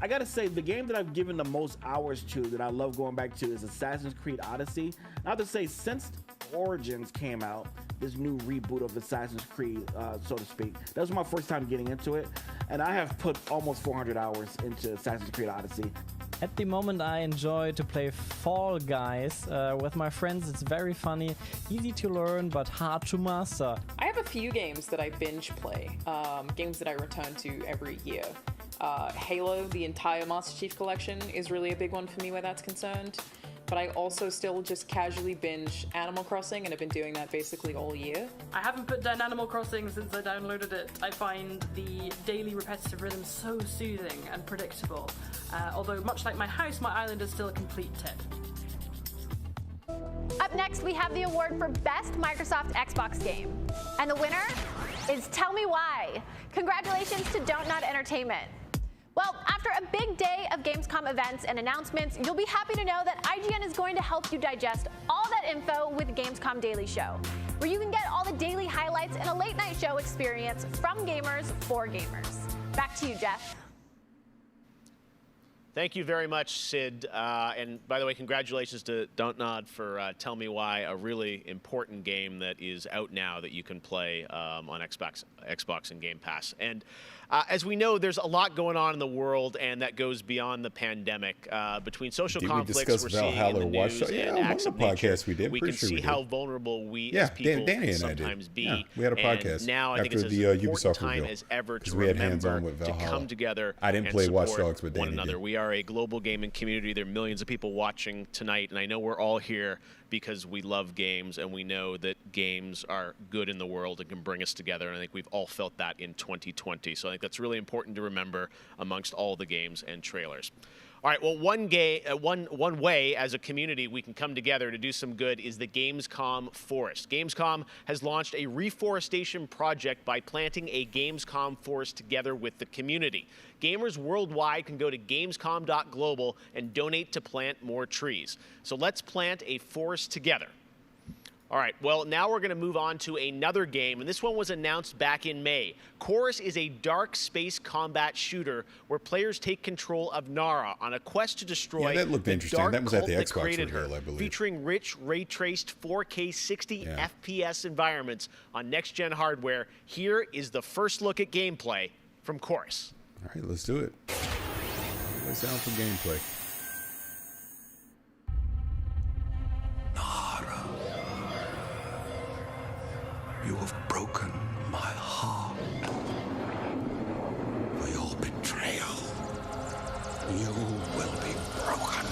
I gotta say, the game that I've given the most hours to, that I love going back to, is Assassin's Creed Odyssey. I have to say, since Origins came out, this new reboot of Assassin's Creed, so to speak, that was my first time getting into it, and I have put almost 400 hours into Assassin's Creed Odyssey. At the moment, I enjoy to play Fall Guys with my friends. It's very funny, easy to learn, but hard to master. I have a few games that I binge play, games that I return to every year. Halo, the entire Master Chief Collection, is really a big one for me where that's concerned. But I also still just casually binge Animal Crossing, and I've been doing that basically all year. I haven't put down Animal Crossing since I downloaded it. I find the daily repetitive rhythm so soothing and predictable. Although, much like my house, my island is still a complete tip. Up next, we have the award for Best Microsoft Xbox Game. And the winner is Tell Me Why. Congratulations to Don't Nod Entertainment. Well, after a big day of Gamescom events and announcements, you'll be happy to know that IGN is going to help you digest all that info with Gamescom Daily Show, where you can get all the daily highlights and a late night show experience from gamers for gamers. Back to you, Jeff. Thank you very much, Sid. And by the way, congratulations to Don't Nod for Tell Me Why, a really important game that is out now that you can play on Xbox and Game Pass. And as we know, there's a lot going on in the world, and that goes beyond the pandemic. Between social conflicts we're seeing in the news and acts of nature, we can see how vulnerable we as people can sometimes be. Yeah, we had a podcast and now I think after it's the as important Ubisoft time reveal, as ever to we had remember hands-on with to Valhalla. come together I didn't and play Watch support Dogs, but one Danny another. did. We are a global gaming community. There are millions of people watching tonight, and I know we're all here because we love games, and we know that games are good in the world and can bring us together, and I think we've all felt that in 2020. So I think that's really important to remember amongst all the games and trailers. All right, well, one way as a community we can come together to do some good is the Gamescom Forest. Gamescom has launched a reforestation project by planting a Gamescom forest together with the community. Gamers worldwide can go to gamescom.global and donate to plant more trees. So let's plant a forest together. All right, well, now we're going to move on to another game, and this one was announced back in May. Chorus is a dark space combat shooter where players take control of Nara on a quest to destroy that looked the interesting. dark That was at the cult that Xbox created reveal, her, I believe. featuring rich, ray-traced 4K 60 FPS environments on next-gen hardware. Here is the first look at gameplay from Chorus. All right, let's do it. Let's down for gameplay. You have broken my heart. For your betrayal, you will be broken.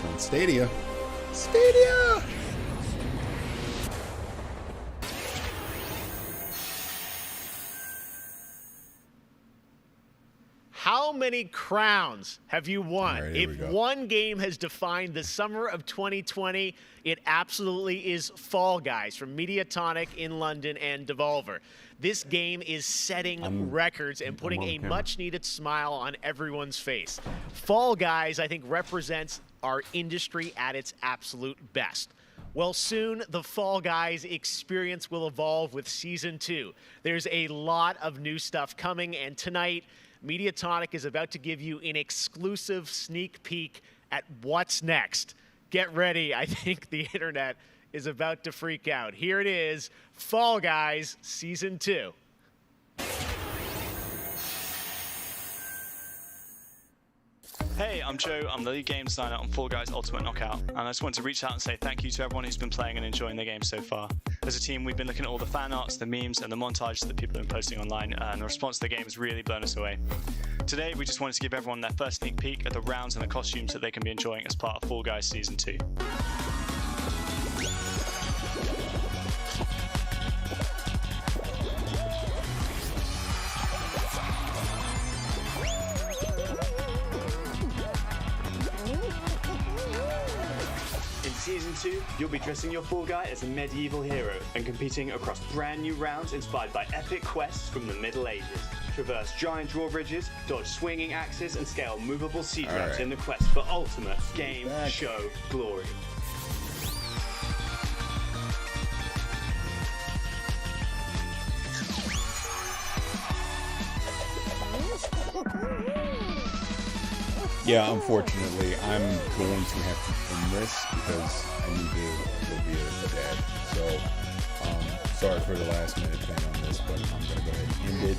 On Stadia. Stadia! How many crowns have you won? Right, if one game has defined the summer of 2020, it absolutely is Fall Guys from Mediatonic in London and Devolver. This game is setting records and putting a much-needed smile on everyone's face. Fall Guys, I think, represents our industry at its absolute best. Well, soon the Fall Guys experience will evolve with Season 2. There's a lot of new stuff coming, and tonight, Mediatonic is about to give you an exclusive sneak peek at what's next. Get ready, I think the internet is about to freak out. Here it is, Fall Guys Season 2. Hey, I'm Joe. I'm the lead game designer on Fall Guys Ultimate Knockout, and I just want to reach out and say thank you to everyone who's been playing and enjoying the game so far. As a team, we've been looking at all the fan arts, the memes, and the montages that people have been posting online, and the response to the game has really blown us away. Today, we just wanted to give everyone their first sneak peek at the rounds and the costumes that they can be enjoying as part of Fall Guys Season 2. Season 2, you'll be dressing your Fall Guy as a medieval hero and competing across brand new rounds inspired by epic quests from the Middle Ages. Traverse giant drawbridges, dodge swinging axes, and scale movable siege ramps in the quest for ultimate game show glory. Yeah, unfortunately, I'm going to have to end this because I need to go be a dad. So, sorry for the last minute thing on this, but I'm going to go ahead and end it.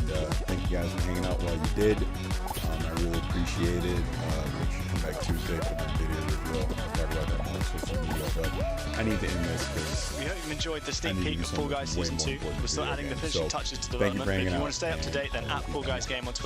And thank you guys for hanging out while you did. I really appreciate it. Make sure you come back Tuesday for the video reveal. I'll talk about that more on social media, but I need to end this because we hope you've enjoyed the sneak peek of Fall Guys Season 2. We're still adding the finishing touches to development. If you want to stay up to date, then at Fall Guys Game on Twitter.